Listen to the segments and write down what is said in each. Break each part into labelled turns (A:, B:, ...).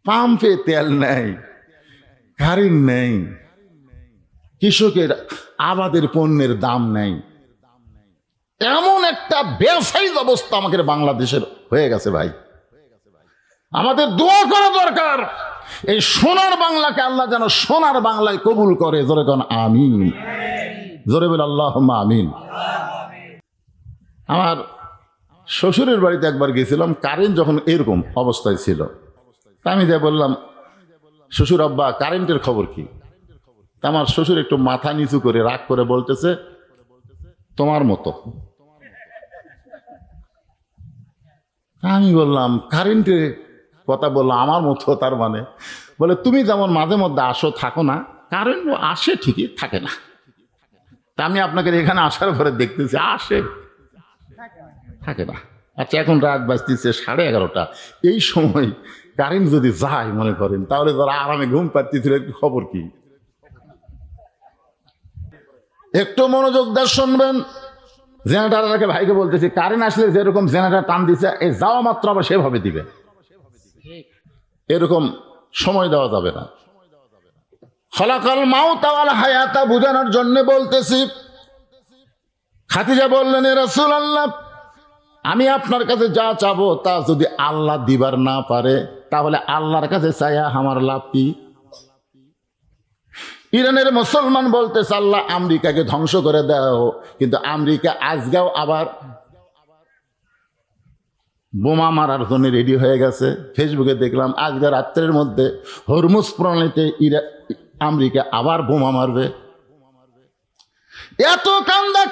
A: পাম্পে তেল নেই, কারেন্ট নেই, কৃষকের আবাদের পণ্যের দাম নেই। এমন একটা ব্যবসায়িক অবস্থা আমাদের বাংলাদেশের হয়ে গেছে ভাই। আমাদের দোয়া করা দরকার এই সোনার বাংলাকে আল্লাহ যেন সোনার বাংলায় কবুল করে। জোরে কোন আমিন, জোরে বলে আল্লাহুম্মা আমিন। আমার শ্বশুরের বাড়িতে একবার গেছিলাম, কারেন্ট যখন এরকম অবস্থায় ছিল, আমি যা বললাম, শ্বশুর আব্বা কারেন্টের খবর কি? তা আমার শ্বশুর একটু মাথা নিচু করে রাগ করে বলতেছে, তোমার মতো। আমি বললাম কারেন্টের কথা বললাম আমার মতো, তার মানে বলে তুমি যেমন মাঝে মধ্যে আসো থাকো না, কারেন্ট আসে ঠিকই, থাকে না। তা আমি আপনাকে এখানে আসার পরে দেখতেছি আসে, থাকে না। আচ্ছা এখন রাত বাজতেছে 11:30, এই সময় কারেন্ট যদি যায় মনে করেন, তাহলে যারা আরামে ঘুম পাচ্ছিল খবর কি? একটু মনোযোগ দিয়ে শুনবেন। জেনারেটারকে ভাইকে বলতেছি, কারেন্ট আসলে যেরকম জেনারেটার টান দিচ্ছে, এই যাওয়া মাত্র আবার সেভাবে দিবে, এরকম সময় দেওয়া যাবে না। খলাকাল মাউতা ওয়াল হায়াতা বুঝানোর জন্য বলতেছি। খাদিজা বললেন, এ রাসূলুল্লাহ, আমি আপনার কাছে যা চাবো তা যদি আল্লাহ দিবার না পারে, তাহলে আল্লাহর কাছে চাইয়া আমার লাভ কি? ইরানের মুসলমান বলতেছে, আল্লাহ আমেরিকাকে ধ্বংস করে দাও, কিন্তু আমেরিকা আজকেও আবার বোমা মারার জন্য রেডি হয়ে গেছে। ফেসবুকে দেখলাম আজকে রাত্রের মধ্যে হরমুজ প্রণালীতে আমেরিকা আবার বোমা মারবে। এত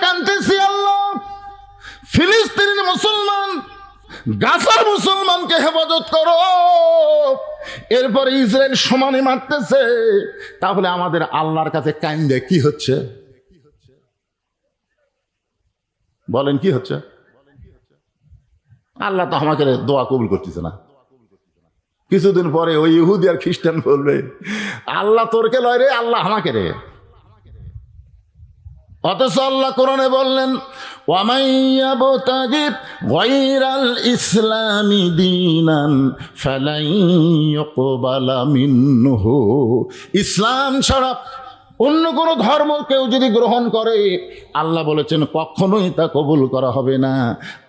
A: কান্দেছি আল্লাহ, ফিলিস্তিনের মুসলমান, গাজার মুসলমানকে হেফাজত করো। এরপরে ইসরায়েল সমানে মারতেছে, তাহলে আমাদের আল্লাহর কাছে কান্দে কি হচ্ছে? বলেন কি হচ্ছে? আল্লাহ তো আমাকে দোয়া কবুল করতেছে না। কিছুদিন পরে ওই ইহুদি আর খ্রিস্টান বলবে, আল্লাহ তোরকে লয় রে, আল্লাহ আমাকে রে। অথচ আল্লাহ কোরআনে বললেন, ওয়ামান ইয়াবতাগি গায়রাল ইসলামি দীনান ফালান ইউকবালা মিনহু। ইসলাম ছাড়া অন্য কোনো ধর্ম কেউ যদি গ্রহণ করে, আল্লাহ বলেছেন কখনোই তা কবুল করা হবে না।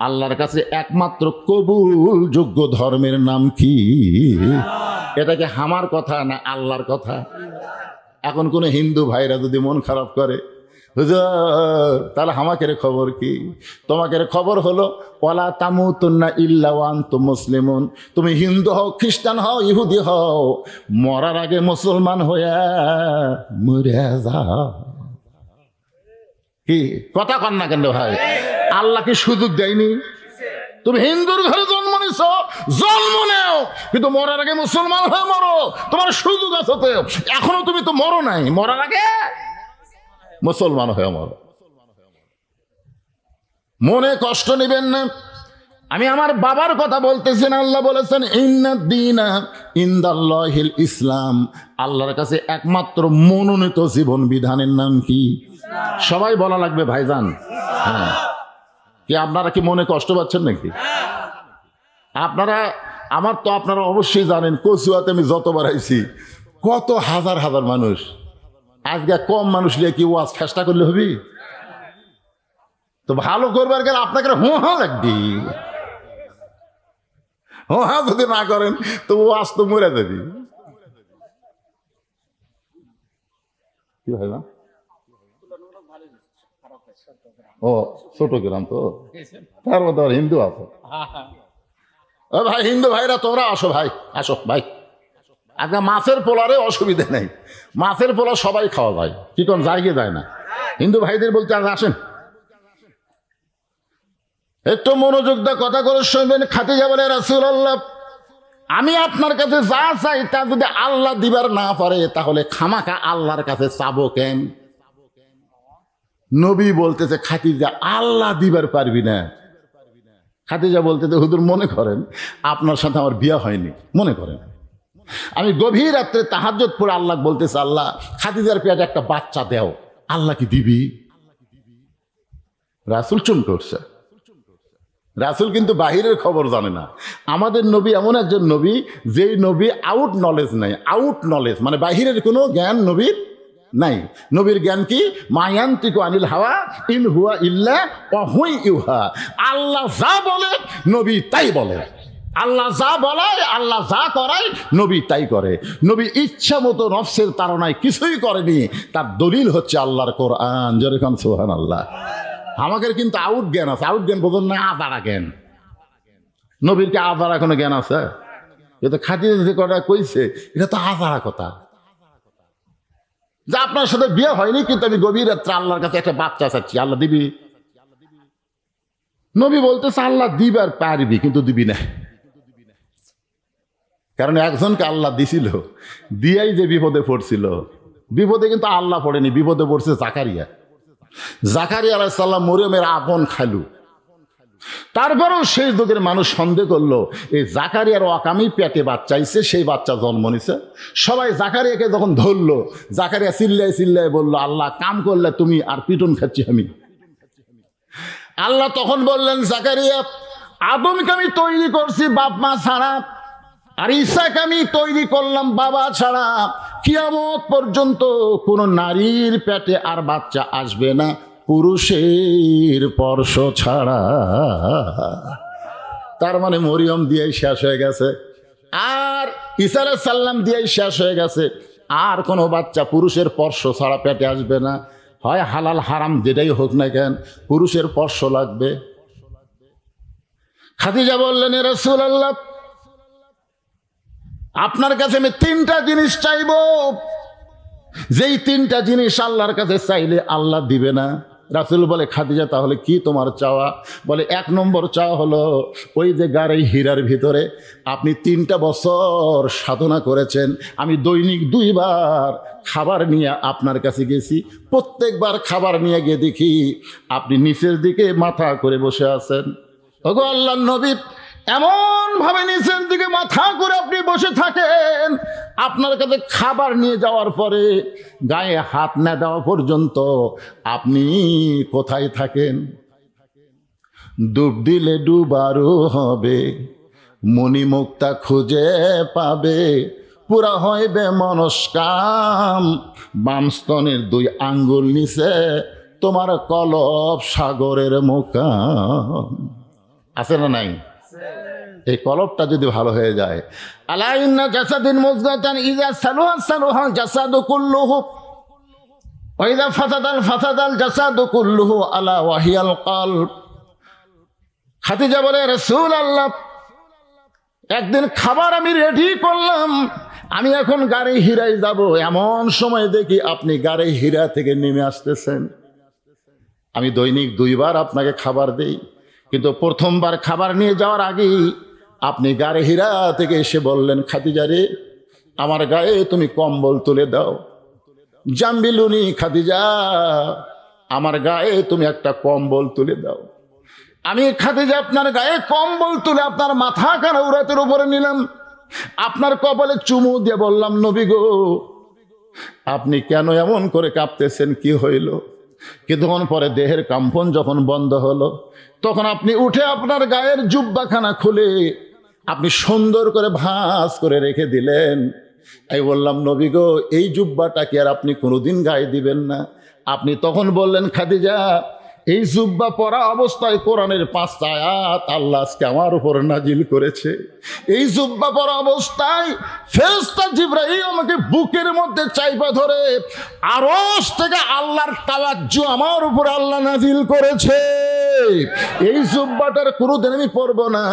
A: আল্লাহর কাছে একমাত্র কবুলযোগ্য ধর্মের নাম কি? এটাকে আমার কথা না আল্লাহর কথা? এখন কোনো হিন্দু ভাইরা যদি মন খারাপ করে, হুজুর তাহলে আমাকে খবর কি? তোমাকে খবর হলো ওয়ালা তামুতুন্না ইল্লা ওয়া আনতুম মুসলিমুন। তুমি হিন্দু হও, খ্রিস্টান হও, ইহুদি হও, মরার আগে মুসলমান হইয়া মরে যাও। কি কথা কন না কেন ভাই? আল্লাহ কি সুযোগ দেয়নি? তুমি হিন্দুর ঘরে জন্ম নিছ, জন্ম নেও, কিন্তু মরার আগে মুসলমান হয়ে মরো। তোমার সুযোগ আছে তো, এখনো তুমি তো মরো নাই, মরার আগে মুসলমান হয়ে মরো। মনে কষ্ট নেবেন না। আমি আমার বাবার কথা বলতেছি না। আল্লাহ বলেছেন ইন্নাদ দীনা ইনদাল্লাহিল ইসলাম। আল্লাহর কাছে একমাত্র মনোনীত জীবন বিধানের নাম কি? সবাই বলা লাগবে ভাইজান। হ্যাঁ, কি আপনারা কি মনে কষ্ট পাচ্ছেন নাকি? আপনারা অবশ্যই জানেন, কচুয়াতে আমি যতবার আইছি, কত হাজার হাজার মানুষ। আজকে কম মানুষ নিয়ে কি ওয়াজ চেষ্টা করলে হবি? তো ভালো করবার গেলে আপনাকে হোহা লাগবে। হোহা যদি না করেন তো ওয়াজ তো মরে যাবি। কি ভাই না? ও ছোট গ্রাম তো, তার মধ্যে হিন্দু আছে। ও ভাই, হিন্দু ভাইরা তোমরা আসো ভাই, আসো ভাই। আজকে মাছের পোলারে অসুবিধা নেই, মাছের পোলা সবাই খাওয়া যায়, কি কোন জায়গায় যায় না। হিন্দু ভাইদের বলতে আজ আসেন, একটু মনোযোগ দিয়ে কথা করে শুনবেন। খাদিজা বলে, রাসূলুল্লাহ, আমি আপনার কাছে যা চাই তা যদি আল্লাহ দিবার না পারে, তাহলে খামাখা আল্লাহর কাছে চাবো কেন? নবী বলতেছে, খাদিজা আল্লাহ দিবার পারবি না। খাদিজা বলতেছে, হুজুর মনে করেন আপনার সাথে আমার বিয়ে হয়নি, মনে করেন আমি গভীর রাত্রে তাহাজ্জুদ পড়ে আল্লাহ বলতেছে, আল্লাহ খাদিজার পেটে একটা বাচ্চা দেও, আল্লাহ কি দিবি? রাসূল চুপ করছে। রাসূল কিন্তু বাহিরের খবর জানে না। আমাদের নবী এমন একজন নবী, যেই নবী আউট নলেজ নাই। আউট নলেজ মানে বাহিরের কোনো জ্ঞান নবীর নাই। নবীর জ্ঞান কি? মায়ান্তিকু আনিল হাওয়া ইন হুয়া ইল্লা ওয়াহুই ইউহা। আল্লাহ যা বলে নবী তাই বলে, আল্লাহ যা বলায়, আল্লাহ যা করায় নবী তাই করে। নবী ইচ্ছা মতো নফসের তাড়নায় কিছুই করেনি। তার দলিল হচ্ছে আল্লাহর কোরআন। জোরে কোন সুবহানাল্লাহ। আমাদের কিন্তু আউট জ্ঞান আছে। আউট জ্ঞান বোঝেন না, আদারা জ্ঞান। নবীর কি আদারা কোনো জ্ঞান আছে? এটা খাদিজা যে কথা কইছে এটা তো আদারা কথা, যে আপনার সাথে বিয়ে হয়নি কিন্তু আমি গভীর রাত্রে আল্লাহর কাছে একটা বাচ্চা চাচ্ছি, আল্লাহ দিবি? নবী বলতেছে আল্লাহ দিবার পারবি কিন্তু দিবি না। কারণ একজনকে আল্লাহ দিছিল, দিয়াই যে বিপদে পড়ছিল। বিপদে কিন্তু আল্লাহ পড়েনি, বিপদে পড়ছে জাকারিয়া। জাকারিয়া আলাইহিস সালাম মরিয়মের আপন খালু। তারপরেও সেই যুগের মানুষ সন্দেহ করলো এই জাকারিয়ার অকামি পেটে বাচ্চা আইছে, সেই বাচ্চা জন্ম নিছে। সবাই জাকারিয়াকে যখন ধরলো, জাকারিয়া চিল্লাই বললো আল্লাহ কাম করলে তুমি আর পিটন খাচ্ছি আমি। আল্লাহ তখন বললেন জাকারিয়া, আদমকে আমি তৈরি করছি বাপ মা ছাড়া, আর ঈসাকে আমি তৈরি করলাম বাবা ছাড়া। কিয়ামত পর্যন্ত কোন নারীর পেটে আর বাচ্চা আসবে না পুরুষের স্পর্শ ছাড়া। তার মানে মরিয়ম দিয়েই শেষ হয়ে গেছে, আর ঈসা আলাইহিস সালাম দিয়েই শেষ হয়ে গেছে। আর কোনো বাচ্চা পুরুষের স্পর্শ ছাড়া পেটে আসবে না। হয় হালাল হারাম যেটাই হোক না কেন, পুরুষের স্পর্শ লাগবে। খাদিজা বললেন, এ রাসূলুল্লাহ, আপনার কাছে আমি তিনটা জিনিস চাইব, যেই তিনটা জিনিস আল্লাহর কাছে চাইলে আল্লাহ দিবে না। রাসূল বলে, খাদিজা তাহলে কি তোমার চাওয়া? বলে, এক নম্বর চাওয়া হলো ওই যে গাড়ি হীরার ভিতরে আপনি 3টা বছর সাধনা করেছেন, আমি দৈনিক 2 বার খাবার নিয়ে আপনার কাছে গেছি। প্রত্যেকবার খাবার নিয়ে গিয়ে দেখি আপনি নিচের দিকে মাথা করে বসে আছেন। ওগো আল্লাহর নবী, এমন ভাবে নিচের দিকে মাথা করে আপনি বসে থাকেন, আপনার কাছে খাবার নিয়ে যাওয়ার পরে গায়ে হাত না দেওয়া পর্যন্ত আপনি কোথায় থাকেন? ডুব দিলে ডুবারও হবে, মণিমুক্তা খুঁজে পাবে, পুরা হইবে মনস্কাম, বাম স্তনের 2 আঙ্গুল নিচে তোমার কলব সাগরের মুকাম। আছে না নাই? এই কলবটা যদি ভালো হয়ে যায়, আলা ইন্না জাসাদিন মুযগাতান ইযা সালুহা সালুহা জাসাদু কুল্লুহু ওয়া ইযা ফাসাদাল জাসাদু কুল্লুহু আলা ওয়াহিয়াল কলব। খাদিজা বলে, রাসূলুল্লাহ, একদিন খাবার আমি রেডি করলাম, আমি এখন গাড়ি হীরায় যাব, এমন সময় দেখি আপনি গাড়ি হীরা থেকে নেমে আসতেছেন। আমি দৈনিক 2 বার আপনাকে খাবার দেই, কিন্তু প্রথমবার খাবার নিয়ে যাওয়ার আগেই আপনি গাড়ি হীরা থেকে এসে বললেন, খাদিজা রে, আমার গায়ে তুমি কম্বল তুলে দাও। জাম্বিলুনি খাদিজা, আমার গায়ে তুমি একটা কম্বল তুলে দাও। আমি খাদিজা আপনার গায়ে কম্বল তুলে আপনার মাথা কানা উরাতের উপরে নিলাম, আপনার কপালে চুমু দিয়ে বললাম, নবী গো, আপনি কেন এমন করে কাঁপতেছেন, কি হইল? কিছুক্ষণ পরে দেহের কম্পন যখন বন্ধ হলো, তখন আপনি উঠে আপনার গায়ের জুব্বাখানা খুলে আপনি সুন্দর করে ভাঁজ করে রেখে দিলেন। আমি বললাম, নবী গো, এই জুব্বাটা কি আর আপনি কোনোদিন গায়ে দিবেন না? আপনি তখন বললেন, খাদিজা, এই জুব্বা পরা অবস্থায় কোরআনের 5টা আয়াত আল্লাহ আজকে আমার উপর নাজিল করেছে। এই জুব্বা পরা অবস্থায় ফেরেশতা জিবরাইল আমাকে বুকের মধ্যে চাইপা ধরে আরশ থেকে আল্লাহর তাওয়াজ্জু আমার উপর আল্লাহ নাজিল করেছে। এই জুব্বাটার কোনোদিন আমি পরব না,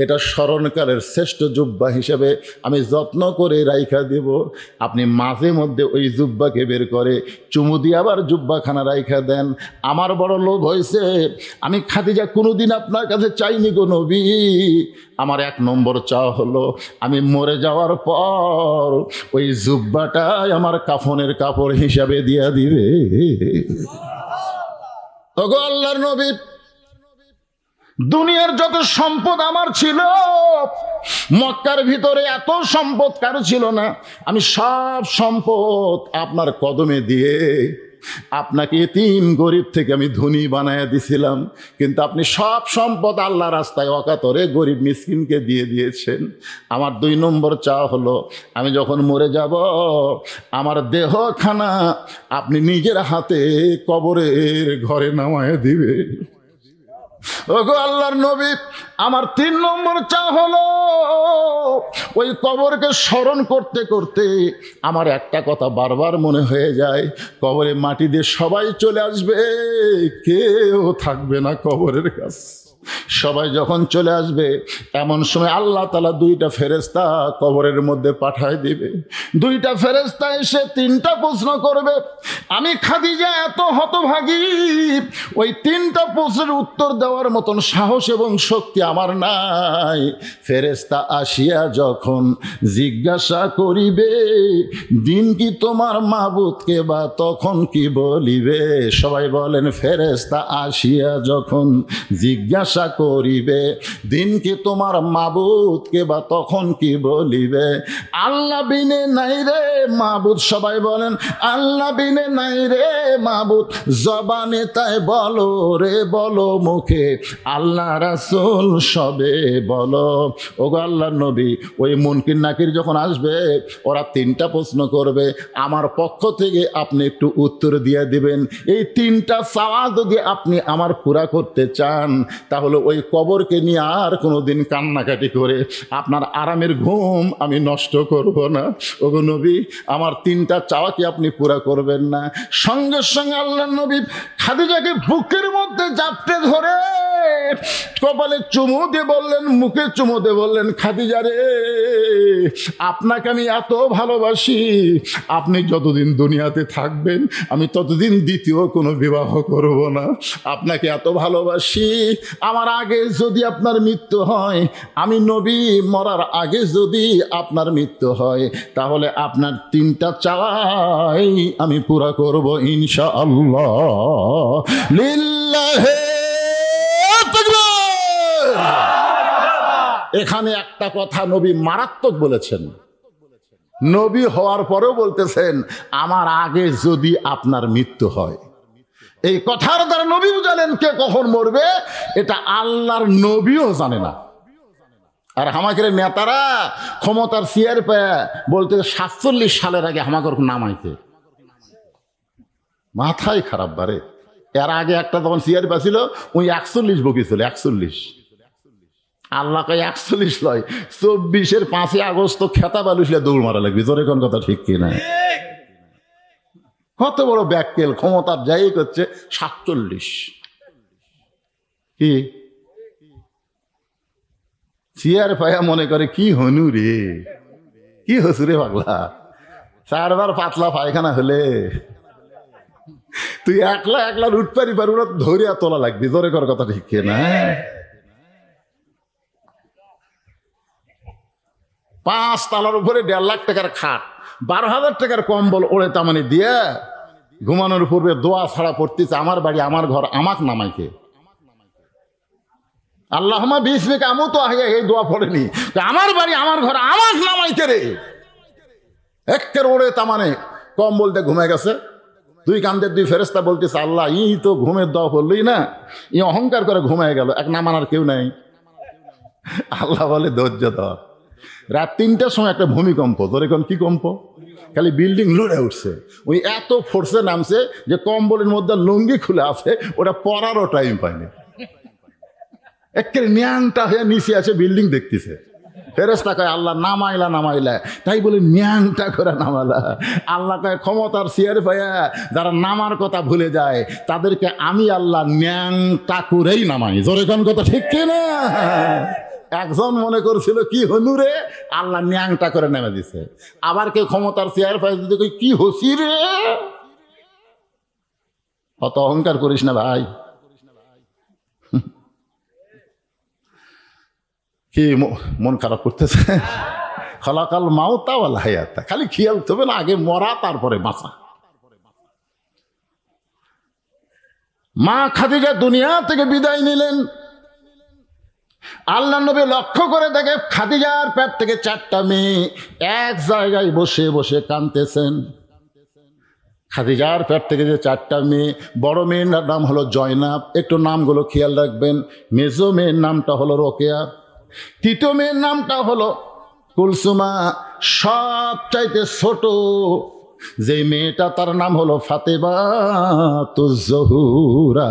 A: এটা স্মরণকালের শ্রেষ্ঠ জুব্বা হিসেবে আমি যত্ন করে রাইখা দেব। আপনি মাঝে মধ্যে ওই জুব্বাকে বের করে চুমু দিয়ে আবার জুব্বাখানা রাইখা দেন। আমার বড় লোভ হয়েছে, আমি খাদিজা কোনোদিন আপনার কাছে চাইনি গো নবী। আমার 1 নম্বর চাওয়া হলো, আমি মরে যাওয়ার পর ওই জুব্বাটাই আমার কাফনের কাপড় হিসাবে দিয়া দিবে। ওগো আল্লাহর নবী, দুনিয়ার যত সম্পদ আমার ছিল, মক্কার ভিতরে এত সম্পদ কারো ছিল না। আমি সব সম্পদ আপনার কদমে দিয়ে আপনাকে এতিম গরিব থেকে আমি ধনী বানায় দিছিলাম, কিন্তু আপনি সব সম্পদ আল্লাহ রাস্তায় অকাতরে গরিব মিসকিনকে দিয়ে দিয়েছেন। আমার 2 নম্বর চাওয়া হলো, আমি যখন মরে যাব আমার দেহখানা আপনি নিজের হাতে কবরের ঘরে নামায় দিবে। ওগো আল্লাহর নবী, আমার 3 নম্বর চাওয়া হলো, ওই কবরকে স্মরণ করতে করতে আমার একটা কথা বারবার মনে হয়ে যায়, কবরে মাটি দিয়ে সবাই চলে আসবে, কেউ থাকবে না কবরের কাছে। সবাই যখন চলে আসবে এমন সময় আল্লাহ তাআলা 2টা ফেরেশতা কবরের মধ্যে পাঠায় দিবে। 2টা ফেরেশতা এসে 3টা প্রশ্ন করবে। আমি খাদিজা এত হতভাগী, ওই 3টা প্রশ্নের উত্তর দেওয়ার মতন সাহস এবং শক্তি আমার নাই। ফেরেশতা আসিয়া যখন জিজ্ঞাসা করিবে, দিন কি তোমার মাবুদকে, বা তখন কি বলিবে? সবাই বলেন, ফেরেশতা আসিয়া যখন জিজ্ঞাসা করিবে, দিন কি তোমার মাবুদকে, বা তখন কি বলিবে? আল্লাহ বিনে নাই রে মাবুদ, সবাই বলেন আল্লাহ বিনে নাই রে মাবুদ, জবানে তাই বলো রে বলো মুখে, আল্লাহ রাসূল সবে বলো। ওগো আল্লাহর নবী, ওই মুনকির নাকির যখন আসবে ওরা 3টা প্রশ্ন করবে, আমার পক্ষ থেকে আপনি একটু উত্তর দিয়ে দিবেন। এই 3টা চাওয়া যদি আপনি আমার পুরা করতে চান, তাহলে ওই কবরকে নিয়ে আর কোনোদিন কান্নাকাটি করে আপনার আরামের ঘুম আমি নষ্ট করব না। ওগো নবী, আমার 3টা চাওয়া কি আপনি পুরা করবেন না? সঙ্গে সঙ্গে আল্লাহর নবী খাদিজাকে বুকের মধ্যে জাপটে ধরে কপালে চুমু দিয়ে বললেন, মুখে চুমু দিয়ে বললেন, খাদিজা রে, আপনাকে আমি এত ভালোবাসি, আপনি যতদিন দুনিয়াতে থাকবেন আমি ততদিন দ্বিতীয় কোনো বিবাহ করব না। আপনাকে এত ভালোবাসি, আমার আগে যদি আপনার মৃত্যু হয়, আমি নবী মরার আগে যদি আপনার মৃত্যু হয়, তাহলে আপনার 3টা চাওয়াই আমি পুরা করব ইনশাআল্লাহ। লিল্লাহে তাকবীর। এখানে একটা কথা নবী মারাত্মক বলেছেন। নবী হওয়ার পরেও বলতেছেন, আমার আগে যদি আপনার মৃত্যু হয়। এই কথার দ্বারা নবী জানেন কে কখন মরবে, এটা আল্লাহর নবীও জানে না। আর আমাদের নেতারা ক্ষমতার চেয়ার পেয়ে বলতে 47 সালের আগে আমাকে নামাইতে, মাথায় খারাপ বারে। এর আগে একটা তখন চেয়ার পেয়েছিল, ওই 41 বকিছিল, 41। আল্লাহ কয় 41 লয়, 24-এর 5 আগস্ট খেতাব আলুসলে দৌড় মারা লাগবে। জোরে কোন কথা ঠিক কিনা? কত বড় ব্যাককেল, ক্ষমতার যাই করছে 47। কি চেয়ার পায়া মনে করে কি হনু রে, কি হসু রে পাগলা, 4বার পাতলা পায়খানা হলে তুই একলা একলা উঠ পারি পার, ওরা ধরিয়া তোলা লাগবে। জোরে কর কথা ঠিক কিনা? 5 তলার উপরে 1.5 লাখ টাকার খাট, 12,000 টাকার কম্বল ওড়ে তামানি দিয়ে ঘুমানোর পূর্বে দোয়া ছাড়া পড়তেছে, আমার বাড়ি আমার ঘর আমাক নামাইকে, আল্লাহুম্মা বিসমিকা আমুতু আহইয়া, এই দোয়া পড়েনি, আমার বাড়ি আমার ঘর আমাক নামাইকে রে। একের ওড়ে তামানে কম্বল দিয়ে ঘুমে গেছে। 2 কান্দের 2 ফেরেশতা বলতেছে, আল্লাহ ই তো ঘুমের দোয়া পড়লই না, ই অহংকার করে ঘুমায় গেল, এক নামানোর কেউ নাই। আল্লাহ বলে ধৈর্য ধর। রাত 3টার সময় একটা ভূমিকম্প, ধরে কোন কি কম্প, খালি বিল্ডিং লড়ে উঠছে। ওই এত ফোর্সে নামছে যে কম্বলের মধ্যে লুঙ্গি খুলে আছে, ওটা পরারও টাইম পায়নি। একের ন্যাংটা হয়ে নিচে আছে, বিল্ডিং দেখতেছে। ফেরেশতা কয়, আল্লাহ নামাইলা নামাইলা, তাই বলে ন্যাংটা করে নামালা। আল্লাহ কয়, ক্ষমতার চেয়ার পায়া যারা নামার কথা ভুলে যায় তাদেরকে আমি আল্লাহ ন্যাংটা করেই নামাই। জোরে কোন কথা ঠিক কিনা? একজন মনে করছিল কি হনুরে, আল্লাহ ন্যাংটা করে নেমে দিছে। আবার কেউ ক্ষমতার চেয়ার পায় যদি কি হসি রে, অত অহংকার করিস না ভাই। কি মন খারাপ করতেছে? খালাকাল মাউতা ওয়াল হায়াতা, খালি খেয়াল তবে না, আগে মরা তারপরে বাঁচা। মা খাদিজা দুনিয়া থেকে বিদায় নিলেন। আল্লাহ নবী লক্ষ্য করে দেখে খাদিজার পেট থেকে 4টা মেয়ে এক জায়গায় বসে বসে কাঁদতেছেন। খাদিজার পেট থেকে যে 4টা মেয়ে, বড় মেয়ের নাম হলো জয়নাব, একটু নামগুলো খেয়াল রাখবেন। মেজো মেয়ের নামটা হলো রোকেয়া, তৃতীয় মেয়ের নামটা হলো কুলসুমা, সব চাইতে ছোট যে মেয়েটা তার নাম হলো ফাতেমা তুজ-জহুরা।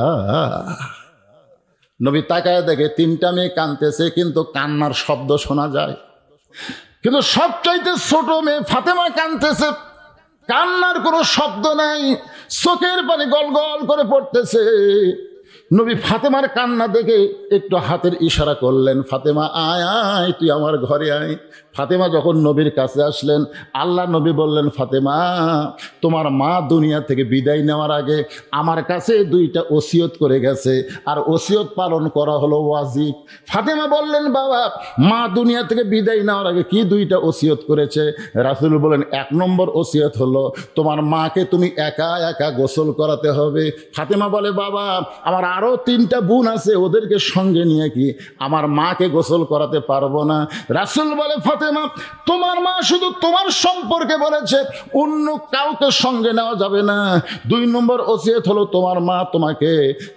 A: নবী তাকায় দেখে 3টা মেয়ে কাঁদতেছে, কিন্তু কান্নার শব্দ শোনা যায়, কিন্তু সবচাইতে ছোট মেয়ে ফাতেমা কাঁদতেছে, কান্নার কোনো শব্দ নাই, চোখের পানি গল গল করে পড়তেছে। নবী ফাতেমার কান্না দেখে একটু হাতের ইশারা করলেন, ফাতেমা আয় আয়, তুই আমার ঘরে আয়। ফাতেমা যখন নবীর কাছে আসলেন, আল্লাহ নবী বললেন, ফাতেমা তোমার মা দুনিয়া থেকে বিদায় নেওয়ার আগে আমার কাছে 2টা ওসিয়ত করে গেছে, আর ওসিয়ত পালন করা হলো ওয়াজিব। ফাতেমা বললেন, বাবা মা দুনিয়া থেকে বিদায় নেওয়ার আগে কি 2টা ওসিয়ত করেছে? রাসূল বলেন, 1 নম্বর ওসিয়ত হলো তোমার মাকে তুমি একা একা গোসল করাতে হবে। ফাতেমা বলে, বাবা আমার আরও 3টা বোন আছে, ওদেরকে সঙ্গে নিয়ে কি আমার মাকে গোসল করাতে পারবো না? রাসূল বলে, ফাতেমা তোমার মা শুধু তোমার সম্পর্কে বলেছে, অন্য কাউকে সঙ্গে নেওয়া যাবে না। 2 নম্বর ওসিয়ত হলো তোমার মা তোমাকে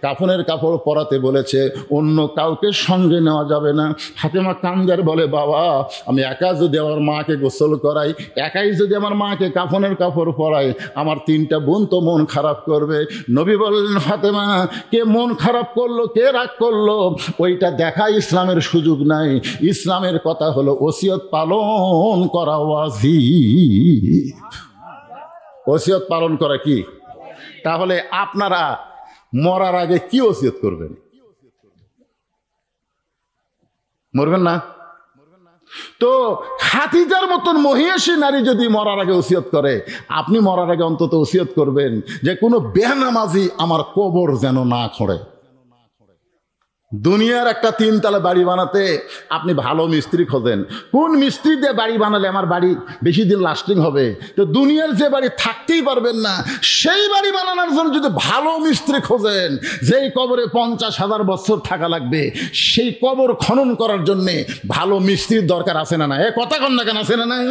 A: কাফনের কাপড় পরাতে বলেছে, অন্য কাউকে সঙ্গে নেওয়া যাবে না। ফাতেমা কান্দার বলে, বাবা আমি একা যদি আমার মাকে গোসল করাই, একাই যদি আমার মাকে কাফনের কাপড় পরাই, আমার 3টা বোন তো মন খারাপ করবে। নবী বললেন, ফাতেমা কে মন খারাপ করলো, কে রাগ করলো, ওইটা দেখা ইসলামের সুযোগ নাই। ইসলামের কথা হলো ওসিয়ত পালন করা ওয়াজিব। ওসিয়ত পালন করা কি? তাহলে আপনারা মরার আগে কি ওসিয়ত করবেন? মরবেন না তো? খাদিজার মতন মহিষী নারী যদি মরার আগে ওসিয়ত করে, আপনি মরার আগে অন্তত ওসিয়ত করবেন যে কোনো বেনামাজি আমার কবর যেন না খোঁড়ে। দুনিয়ার একটা 3 তলা বাড়ি বানাতে আপনি ভালো মিস্ত্রি খোঁজেন, কোন মিস্ত্রি দিয়ে বাড়ি বানালে আমার বাড়ি বেশি দিন লাস্টিং হবে? তো দুনিয়ার যে বাড়ি থাকতেই পারবেন না, সেই বাড়ি বানানোর জন্য যদি ভালো মিস্ত্রি খোঁজেন, যেই কবরে 50,000 বছর থাকা লাগবে, সেই কবর খনন করার জন্যে ভালো মিস্ত্রির দরকার আছে না? না এ কথা কন না কেন, আছে না নাই?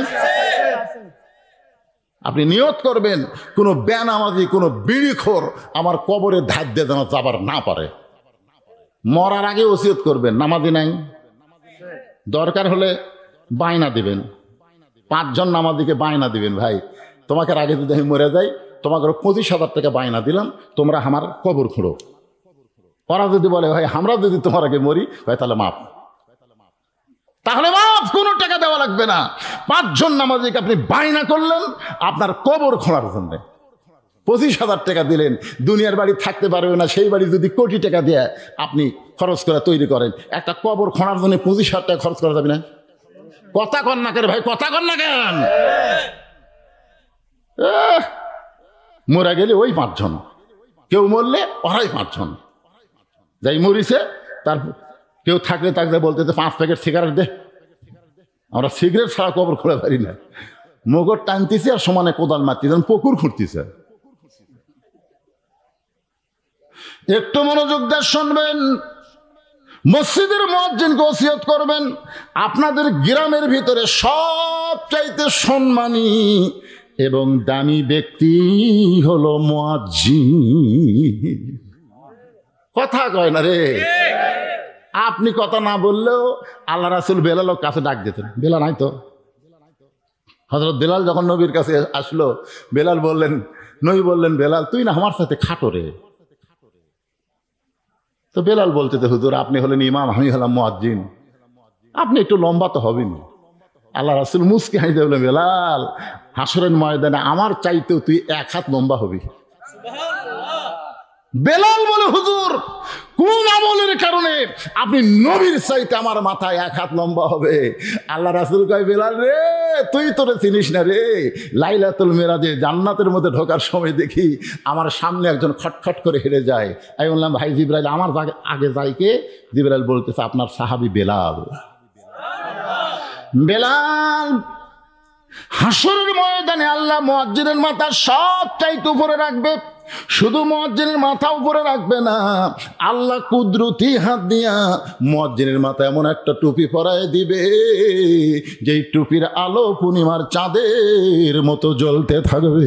A: আপনি নিয়ত করবেন কোনো বেনামাজি, কোনো বিড়িখোর আমার কবরে ধার দিয়ে যেন যাবার না পারে। মরার আগে ওসিয়ত করবেন। নামাজি নাই, দরকার হলে বায়না দিবেন, 5 জন নামাজিকে বায়না দিবেন, ভাই তোমাকে আগে যদি আমি মরে যাই, তোমাকে 25,000 টাকা বায়না দিলাম, তোমরা আমার কবর খুঁড়ো। ওরা যদি বলে, ভাই আমরা যদি তোমার আগে মরি, ভাই তাহলে মাফ, তাহলে মাফ, কোনো টাকা দেওয়া লাগবে না। 5 জন নামাজিকে আপনি বায়না করলেন আপনার কবর খোঁড়ার জন্য, 25,000 টাকা দিলেন, দুনিয়ার বাড়ি থাকতে পারবে না, সেই বাড়ি যদি কোটি টাকা দিয়ে আপনি খরচ করে তৈরি করেন, একটা কবর খোঁড়ার জন্য 25,000 টাকা খরচ করা যাবে না? কথা কন না কেন ভাই, কথা কন না কেন? মরে গেলে ওই 5 জন, কেউ মরলে ওরাই 5 জন, যাই মরিছে তার কেউ থাকলে তাকে বলতে 5 প্যাকেট সিগারেট দে। আমরা সিগারেট ছাড়া কবর খোঁড়া পারি না, মগর টানতেছে আর সমানে কোদাল মারতেছে, পুকুর খুঁড়তেছে। একটু মনোযোগ দিয়ে শুনবেন, মসজিদের মুয়াজ্জিনকে ওসিয়ত করবেন, আপনাদের গ্রামের ভিতরে সবচাইতে সম্মানী এবং দামি ব্যক্তি হলো মুয়াজ্জিন। কথা কয় না রে, আপনি কথা না বললেও আল্লাহ রাসূল বেলালও কাছে ডাক দিতেন। বেলাল নাই তো, হযরত বেলাল যখন নবীর কাছে আসলো, বেলাল বললেন, নবী বললেন, বেলাল তুই না আমার সাথে খাটো রে। তো বেলাল বলতে, হুজুর আপনি হলেন ইমাম, আমি হলাম মুয়াজ্জিন, আপনি একটু লম্বা তো হবেন। আল্লাহ রাসূল মুস্কি হাসে বললেন, বেলাল হাসরের ময়দানে আমার চাইতেও তুই 1 হাত লম্বা হবি। বেলাল বলে, হুজুর কোন আমলের কারণে আপনি নবীর চাইতে আমার মাথায় 1 হাত লম্বা হবে? আল্লাহ রাসূল কয়, বেলাল রে তুই তোরে চিনিস না রে, লাইলাতুল মিরাজে জান্নাতের মধ্যে ঢোকার সময় দেখি আমার সামনে একজন খটখট করে হেঁটে যায়। আমি বললাম, ভাই জিবরাইল আমার আগে যাই কে? জিবরাইল বলতেছে, আপনার সাহাবী বেলাল। বেলাল হাসরের ময়দানে আল্লাহ মুয়াজ্জিনের মাথা সব চাইতে উপরে রাখবে, শুধু মুয়াজ্জিনের মাথা উপরে রাখবে না, আল্লাহ কুদরতি হাত দিয়া মুয়াজ্জিনের মাথা এমন একটা টুপি পরায় দিবে, যেই টুপির আলো পূর্ণিমার চাঁদের মতো জ্বলতে থাকবে।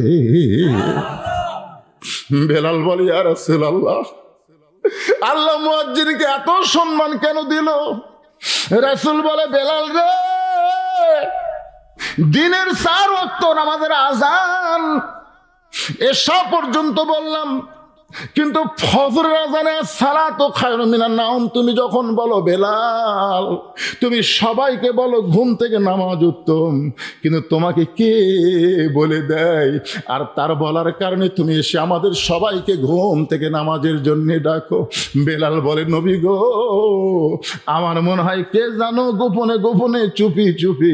A: বেলাল বলে, ইয়া রাসূলুল্লাহ, আল্লাহ মুয়াজ্জিনকে এত সম্মান কেন দিল? রাসূল বলে, বেলাল রে, দিনের 4 ওয়াক্ত নামাজের আযান এশা পর্যন্ত বললাম, কিন্তু ফজরের আযানে সালাতু খায়রুম মিনান নাওম তুমি যখন বলো বেলাল, তুমি সবাইকে বলো ঘুম থেকে নামাজ উত্তম, কিন্তু তোমাকে কে বলে দেয়? আর তার বলার কারণে তুমি এসে আমাদের সবাইকে ঘুম থেকে নামাজের জন্য ডাকো। বেলাল বলে, নবী গো, আমার মনে হয় কে জানো গোপনে গোপনে চুপি চুপি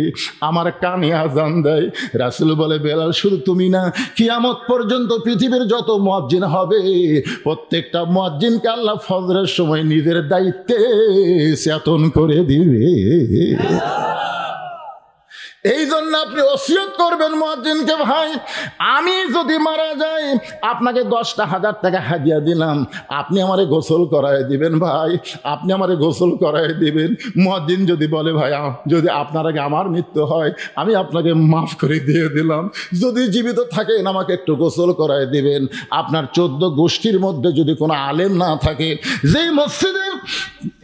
A: আমার কানে আজান দেয়। রাসূল বলে, বেলাল শুধু তুমি না, কিয়ামত পর্যন্ত পৃথিবীর যত মুয়াজ্জিন হবে প্রত্যেকটা মুয়াজ্জিনকে আল্লাহ ফজরের সময় নিজের দায়িত্বে চেতন করে দিবে। এই জন্য আপনি ওসিয়ত করবেন মুয়াজ্জিনকে, ভাই আমি যদি মারা যাই আপনাকে 10,000 টাকা হাদিয়া দিলাম, আপনি আমারে গোসল করায় দিবেন। ভাই আপনি আমারে গোসল করায় দিবেন। মুয়াজ্জিন যদি বলে, ভাই যদি আপনার আগে আমার মৃত্যু হয় আমি আপনাকে মাফ করে দিয়ে দিলাম, যদি জীবিত থাকেন আমাকে একটু গোসল করায় দিবেন। আপনার 14 গোষ্ঠীর মধ্যে যদি কোনো আলেম না থাকে, যেই মসজিদের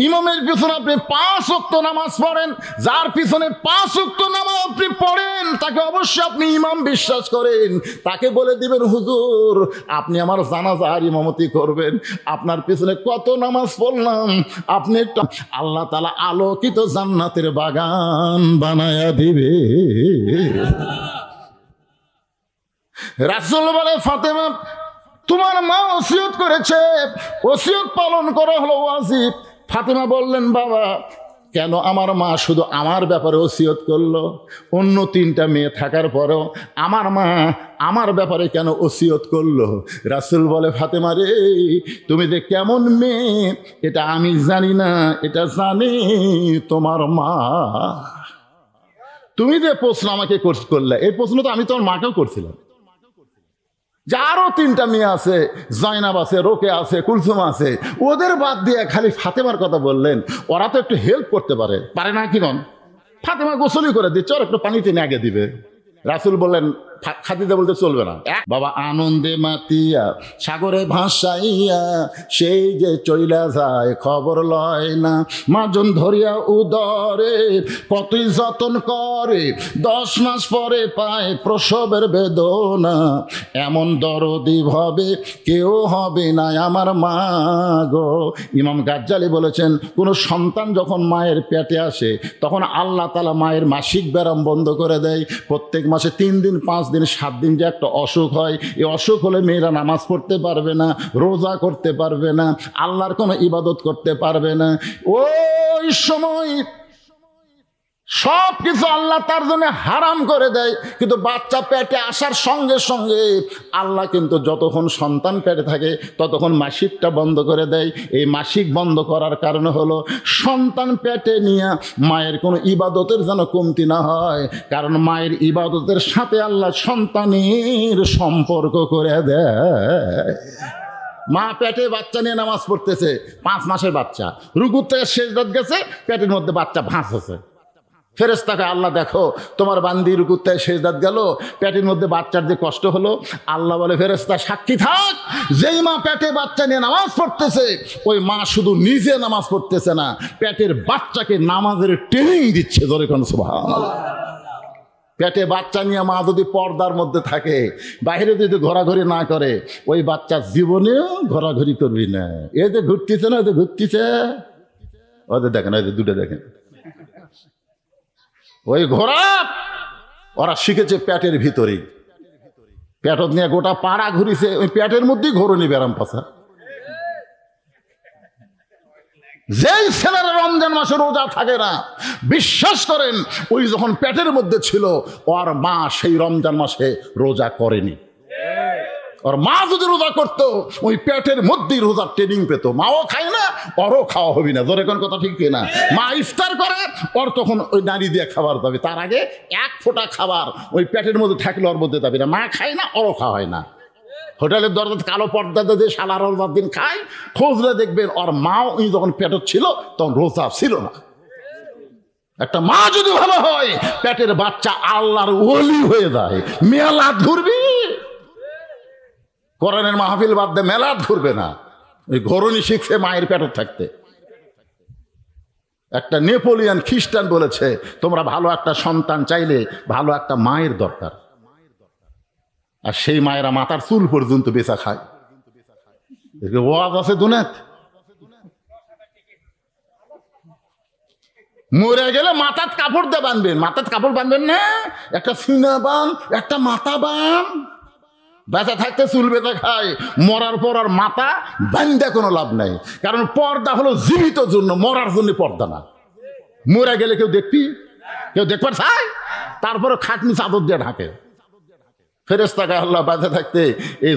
A: ইমামের পিছনে আপনি 5 ওয়াক্ত নামাজ পড়েন, যার পিছনে 5 ওয়াক্ত নামাজ আপনি পড়েন, তাকে অবশ্যই আপনি ইমাম বিশ্বাস করেন, তাকে বলে দিবেন, হুজুর আপনি আমার জানাজার ইমামতি করবেন, আপনার পিছনে কত নামাজ পড়লাম, আপনি আল্লাহ তাআলা আলোকিত জান্নাতের বাগান বানায়া দিবে। রাসূল বলে, ফাতেমা তোমার মা ওসিয়ত করেছে, ওসিয়ত পালন করা হলো ওয়াজিব। ফাতেমা বললেন, বাবা কেন আমার মা শুধু আমার ব্যাপারে ওসিয়ত করলো? অন্য 3টা মেয়ে থাকার পরেও আমার মা আমার ব্যাপারে কেন ওসিয়ত করলো? রাসূল বলে, ফাতেমা রে, তুমি যে কেমন মেয়ে এটা আমি জানি না, এটা জানে তোমার মা। তুমি যে প্রশ্ন আমাকে করলে, এই প্রশ্ন তো আমি তোমার মাকেও করছিলাম, যে আরো 3টা মেয়ে আছে, জয়নাব আছে, রোকে আছে, কুলসুম আছে, ওদের বাদ দিয়ে খালি ফাতেমার কথা বললেন। ওরা তো একটু হেল্প করতে পারে না কি নন? ফাতেমা গোসলই করে দিচ্ছে, ওর একটু পানি টেনে আগে দিবে। রাসূল বললেন, খাদিজা বলতে চলবে না। বাবা আনন্দে মাতিয়া সাগরে ভাসাইয়া সেই যে চইলা যায় খবর লয় না, মাজন ধরিয়া উদরে কতই যতন করে, 10 মাস পরে পায় প্রসবের বেদনা, এমন দরদি ভাবে কেউ হবে না আমার মা গো। ইমাম গাজ্জালি বলেছেন, কোনো সন্তান যখন মায়ের পেটে আসে তখন আল্লাহ তাআলা মায়ের মাসিক ব্যারাম বন্ধ করে দেয়। প্রত্যেক মাসে 3 দিন 5 দিন 7 দিন যে একটা অসুখ হয়, এই অসুখ হলে মেয়েরা নামাজ পড়তে পারবে না, রোজা করতে পারবে না, আল্লাহর কোনো ইবাদত করতে পারবে না। ওই সময় সব কিছু আল্লাহ তার জন্য হারাম করে দেয়। কিন্তু বাচ্চা পেটে আসার সঙ্গে সঙ্গে আল্লাহ কিন্তু যতক্ষণ সন্তান পেটে থাকে ততক্ষণ মাসিকটা বন্ধ করে দেয়। এই মাসিক বন্ধ করার কারণে হলো সন্তান পেটে নিয়ে মায়ের কোনো ইবাদতের যেন কমতি না হয়, কারণ মায়ের ইবাদতের সাথে আল্লাহ সন্তানের সম্পর্ক করে দেয়। মা পেটে বাচ্চা নিয়ে নামাজ পড়তেছে, 5 মাসের বাচ্চা, রুকুর থেকে সেজদাত গেছে, পেটের মধ্যে বাচ্চা ভাঁজ হচ্ছে। ফেরেশতাকে, আল্লাহ দেখো তোমার বান্দি রুকুতে সেজদাত গেল, পেটের মধ্যে বাচ্চার যে কষ্ট হলো। আল্লাহ বলে, ফেরেশতা সাক্ষী থাক, যেই মা পেটে বাচ্চা নিয়ে নামাজ পড়তেছে ওই মা শুধু নিজে নামাজ পড়তেছে না, পেটের বাচ্চাকে নামাজের ট্রেনিং দিচ্ছে। ধরে কোন সুবহানাল্লাহ। পেটে বাচ্চা নিয়ে মা যদি পর্দার মধ্যে থাকে, বাইরে যদি ঘোরাঘুরি না করে, ওই বাচ্চা জীবনেও ঘোরাঘুরি করবি না। এই যে ঘুরতেছে না, ওই যে ঘুরতেছে, ওদের দেখেন, ওই যে দুটো দেখেন, ওই ঘোড়া ওরা শিখেছে পেটের ভিতরেই। পেটত নিয়ে গোটা পাড়া ঘুরিছে, ওই পেটের মধ্যেই ঘোরনি ব্যারাম পাশা। যেই ছেলেরা রমজান মাসে রোজা থাকে না, বিশ্বাস করেন ওই যখন পেটের মধ্যে ছিল ওর মা সেই রমজান মাসে রোজা করেনি। ওর মা যদি রোজা করতো ওই পেটের মধ্যেই রোজার ট্রেনিং পেতো। মাও খায় না, ওরও খাওয়া হবে না। ধরে কোন কথা ঠিক না? মা ইফতার করে, ওর তখন ওই নারী দিয়ে খাবার দাবি, তার আগে 1 ফোঁটা খাবার ওই পেটের মধ্যে থাকলে ওর মধ্যে দাবি না। মা খায় না, ওরও খাওয়া হয় না। হোটেলের দরজা কালো পর্দা দিয়ে সারা রোজার দিন খায়, খোঁজলে দেখবেন ওর মাও যখন পেটত ছিল তখন রোজা ছিল না। একটা মা যদি ভালো হয়, পেটের বাচ্চা আল্লাহর ওলি হয়ে যায়। মেলা ঘুরবি, কোরআনের মাহফিল বাদ দিয়ে মেলা ধরবে না, ওই ঘরণী শিখছে মায়ের পেটে থাকতে। একটা নেপোলিয়ান খ্রিস্টান বলেছে, তোমরা ভালো একটা সন্তান চাইলে ভালো একটা মায়ের দরকার, আর সেই মায়েরা মাথার চুল পর্যন্ত বেচা খায়। ওয়াজ আছে দুনিয়াত, মরে গেলে মাথার কাপড় দিয়ে বাঁধবেন, মাথার কাপড় বাঁধবেন না, একটা সিনা বান, একটা মাথা বান। বেঁচে থাকতে চুল বেঁচে খায়, মরার পর আর মাথা বান্ধে কোনো লাভ নাই। কারণ পর্দা হলো জীবিত জন্য, মরার জন্য পর্দা না। মরে গেলে কেউ দেখবি, কেউ দেখবার চায়? তারপরে খাটনি চাদর দিয়ে ঢাকে। ফেরেশতাকে আল্লাহ বেঁচে থাকতে এই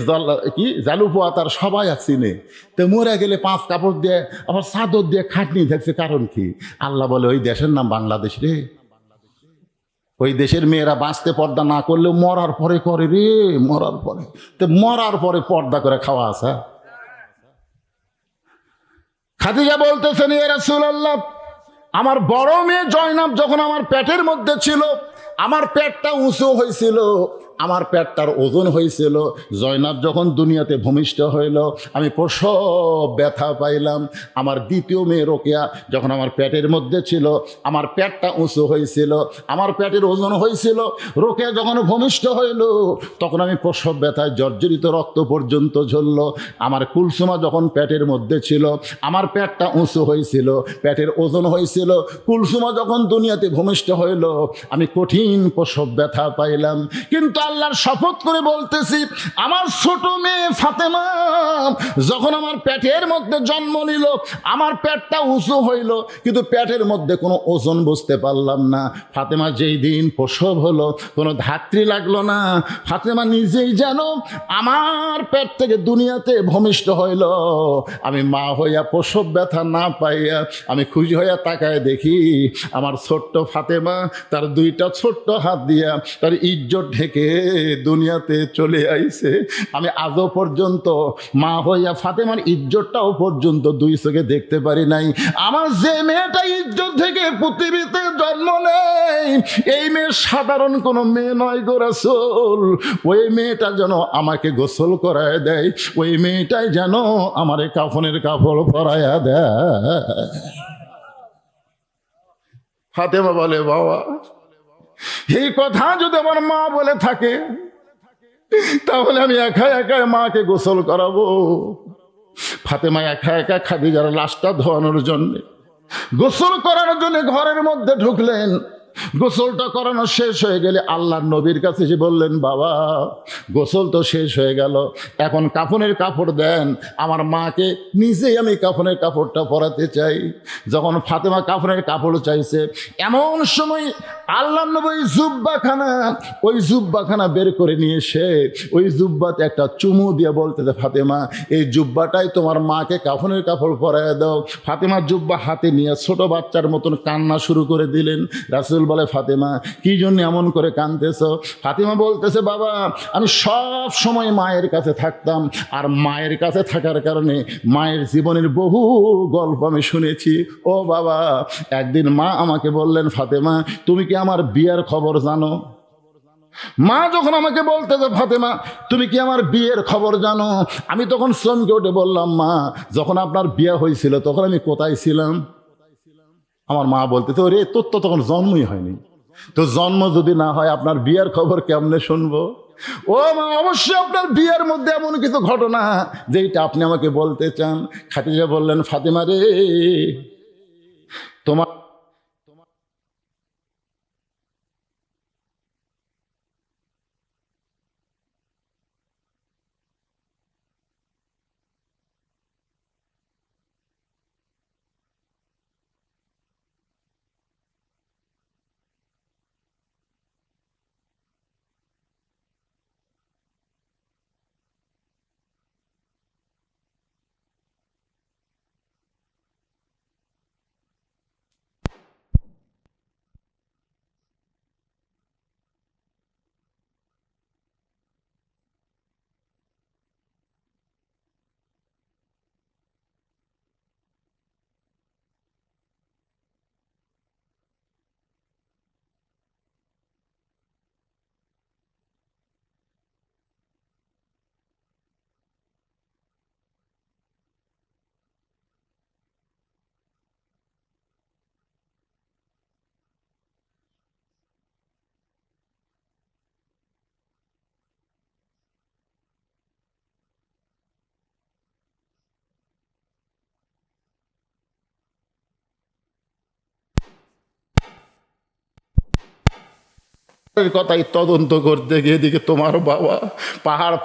A: কি জালু পোয়া তার সবাই চিনে, তো মরে গেলে 5 কাপড় দিয়ে আবার চাদর দিয়ে খাটনি থাকছে, কারণ কি? আল্লাহ বলে ওই দেশের নাম বাংলাদেশ রে, ওই দেশের মেয়েরা বাঁচতে পর্দা না করলেও মরার পরে করে রে, মরার পরে। তো মরার পরে পর্দা করে খাওয়া আছে। খাদিজা বলতেছেন, ইয়া রাসূলুল্লাহ, আমার বড় মেয়ে জয়নাব যখন আমার পেটের মধ্যে ছিল, আমার পেটটা উঁচু হয়েছিল, আমার পেটটার ওজন হয়েছিল। জয়নাব যখন দুনিয়াতে ভূমিষ্ঠ হইল, আমি প্রসব ব্যথা পাইলাম। আমার দ্বিতীয় মেয়ে রোকেয়া যখন আমার পেটের মধ্যে ছিল, আমার পেটটা উঁচু হয়েছিল, আমার পেটের ওজন হয়েছিল। রোকেয়া যখন ভূমিষ্ঠ হইল, তখন আমি প্রসব ব্যথায় জর্জরিত, রক্ত পর্যন্ত ঝরল। আমার কুলসুমা যখন পেটের মধ্যে ছিল, আমার পেটটা উঁচু হয়েছিল, পেটের ওজন হয়েছিল। কুলসুমা যখন দুনিয়াতে ভূমিষ্ঠ হইল, আমি কঠিন প্রসব ব্যথা পাইলাম। কিন্তু আল্লাহর শপথ করে বলতেছি, আমার ছোট মেয়ে ফাতেমা যখন আমার পেটের মধ্যে জন্ম নিল, আমার পেটটা উঁচু হইল, কিন্তু পেটের মধ্যে কোনো ওজন বুঝতে পারলাম না। ফাতেমা যেই দিন প্রসব হলো, কোনো ধাত্রী লাগলো না। ফাতেমা নিজেই যেন আমার পেট থেকে দুনিয়াতে ভূমিষ্ঠ হইল। আমি মা হইয়া প্রসব ব্যথা না পাইয়া আমি খুশি হইয়া তাকায় দেখি, আমার ছোট্ট ফাতেমা তার 2টা ছোট্ট হাত দিয়া তার ইজ্জত ঢেকে দুনিয়াতে চলে আইছে। আমি আজও পর্যন্ত মা হইয়া ফাতেমার ইজ্জতটাও পর্যন্ত 2 চোখে দেখতে পারি নাই। আমার যে মেয়েটা ইজ্জত থেকে পৃথিবীতে জন্ম নেয়, এই মেয়ে সাধারণ কোনো মেয়ে নয় গো রাসূল। ওই মেয়েটা যেন আমাকে গোসল করায় দেয়, ওই মেয়েটাই যেন আমার কাফনের কাপড় পরাইয়া দেয়। ফাতেমা বলে, বাবা, এই কথা যদি আমার মা বলে থাকে, তাহলে আমি একা একা মাকে গোসল করাবো। ফাতেমা একা একা খাদিজার লাশটা ধোয়ানোর জন্য, গোসল করানোর জন্য ঘরের মধ্যে ঢুকলেন। গোসলটা করানো শেষ হয়ে গেলে আল্লাহর নবীর কাছে এসে বললেন, বাবা, গোসল তো শেষ হয়ে গেল, এখন কাফনের কাপড় দেন, আমার মাকে নিজেই আমি কাফনের কাপড়টা পরাতে চাই। যখন ফাতেমা কাফনের কাপড় চাইছে, এমন সময় আল্লাহর নবী ওই জুব্বাখানা বের করে নিয়ে এসে ওই জুব্বাতে একটা চুমু দিয়ে বলতেছে, ফাতেমা, এই জুব্বাটাই তোমার মাকে কাফনের কাপড় পরায় দাও। ফাতেমা জুব্বা হাতে নিয়ে ছোট বাচ্চার মতন কান্না শুরু করে দিলেন। রাসূল বলে, ফাতেমা, কি জন্য এমন করে কাঁদতেছ? ফাতেমা বলতেছে, বাবা, আমি সব সময় মায়ের কাছে থাকতাম, আর মায়ের কাছে থাকার কারণে মায়ের জীবনের বহু গল্প আমি শুনেছি। ও বাবা, একদিন মা আমাকে বললেন, ফাতেমা, তুমি কি আমার বিয়ের খবর জানো? মা যখন আমাকে বলতেছে, ফাতেমা, তুমি কি আমার বিয়ের খবর জানো? আমি তখন চমকে উঠে বললাম, মা, যখন আপনার বিয়ে হয়েছিল তখন আমি কোথায় ছিলাম? আমার মা বলতেছে, ওরে, তোর তো তখন জন্মই হয়নি, তো জন্ম যদি না হয় আপনার বিয়ের খবর কেমনে শুনবো? ও মা, অবশ্যই আপনার বিয়ের মধ্যে এমন কিছু ঘটনা যেটা আপনি আমাকে বলতে চান। খাদিজা বললেন, ফাতেমা রে, তোমার কথাই তদন্ত করতে গিয়ে এদিকে তোমার বাবা পাহাড়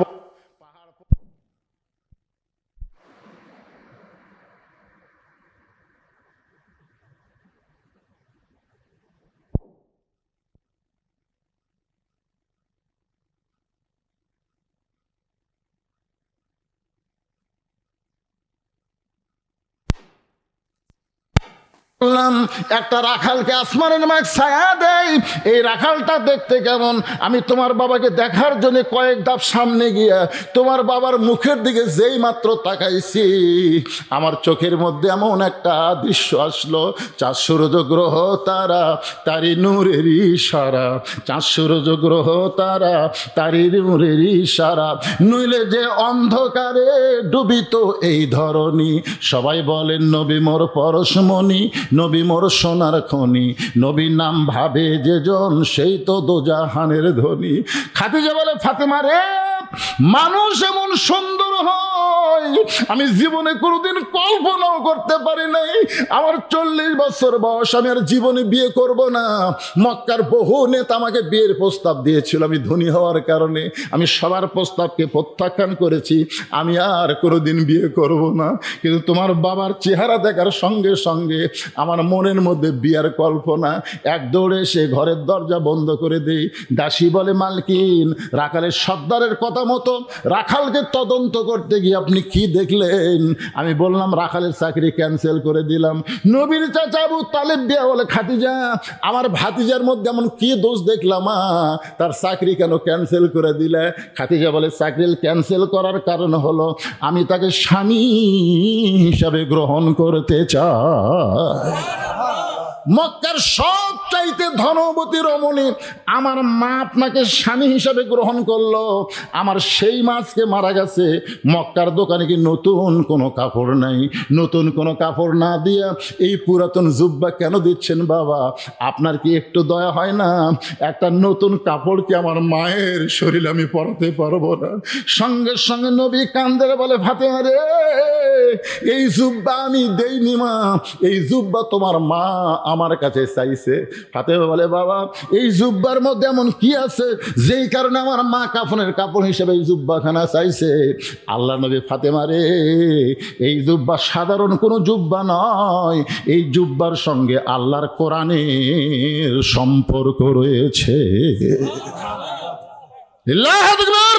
A: একটা রাখালকে আসমানের মাঝ ছায়া দেয়, এই রাখালটা দেখতে কেমন, আমি তোমার বাবাকে দেখার জন্য কয়েক ধাপ সামনে গিয়া তোমার বাবার মুখের দিকে যেই মাত্র তাকাইছি, আমার চোখের মধ্যে এমন একটা দৃশ্য আসলো, চাঁদ সূর্য গ্রহ তারা তারি নূরের ইশারা, চাঁদ সূর্য গ্রহ তারা তারি নূরের ইশারা, নইলে যে অন্ধকারে ডুবিত এই ধরনী। সবাই বলেন নবী মোর পরশমণি, নবী মোর সোনার খনি, নবী নাম ভাবে যে জন সেই তো দোজাহানের ধনী। খাদিজা বলে ফাতেমা রে, মানুষ এমন সুন্দর হয় আমি জীবনে কোনোদিন কল্পনাও করতে পারি নাই। আমার 40 বছর বয়স, আমি আর জীবনে বিয়ে করব না। মক্কার বহু নেতা আমাকে বিয়ের প্রস্তাব দিয়েছিল, আমি ধনী হওয়ার কারণে আমি সবার প্রস্তাবকে প্রত্যাখ্যান করেছি, আমি আর কোনোদিন বিয়ে করব না। কিন্তু তোমার বাবার চেহারা দেখার সঙ্গে সঙ্গে আমার মনের মধ্যে বিয়ার কল্পনা। এক দৌড়ে সে ঘরের দরজা বন্ধ করে দেই। দাসী বলে মালকিন, রাখালের সর্দারের কথা মতো রাখালকে তদন্ত করতে গিয়ে আপনি কি দেখলেন? আমি বললাম রাখালের চাকরি ক্যান্সেল করে দিলাম। নবীর চাচা আবু তালেব বিয়া বলে খাদিজা, আমার ভাতিজার মধ্যে এমন কি দোষ দেখলাম তার চাকরি কেন ক্যান্সেল করে দিলে? খাদিজা বলে চাকরি ক্যান্সেল করার কারণ হলো আমি তাকে স্বামী হিসাবে গ্রহণ করতে চাই। মক্কার সব চাইতে ধনবতী রমণী আমার মা আপনাকে স্বামী হিসাবে গ্রহণ করলো, আমার সেই মাছকে মারা গেছে। মক্কার দোকানে কি নতুন কোনো কাপড় নাই? নতুন কোনো কাপড় না দিয়া এই পুরাতন জুব্বা কেন দিচ্ছেন বাবা? আপনার কি একটু দয়া হয় না? একটা নতুন কাপড় কি আমার মায়ের শরীরে আমি পরাতে পারবো না? সঙ্গে সঙ্গে নবী কান্দে বলে ফাতেমা রে, এই জুব্বা আমি দেইনি মা, এই জুব্বা তোমার মা আমার কাছে চাইছে। ফাতেমা বলে বাবা, এই জুব্বার মধ্যে এমন কি আছে যেই কারণে আমার মা কাফনের কাপড় হিসেবে এই জুব্বাখানা চাইছে? আল্লাহ নবী ফাতেমা রে, এই জুব্বা সাধারণ কোনো জুব্বা নয়, এই জুব্বার সঙ্গে আল্লাহর কোরআনের সম্পর্ক রয়েছে। আল্লাহু আকবার।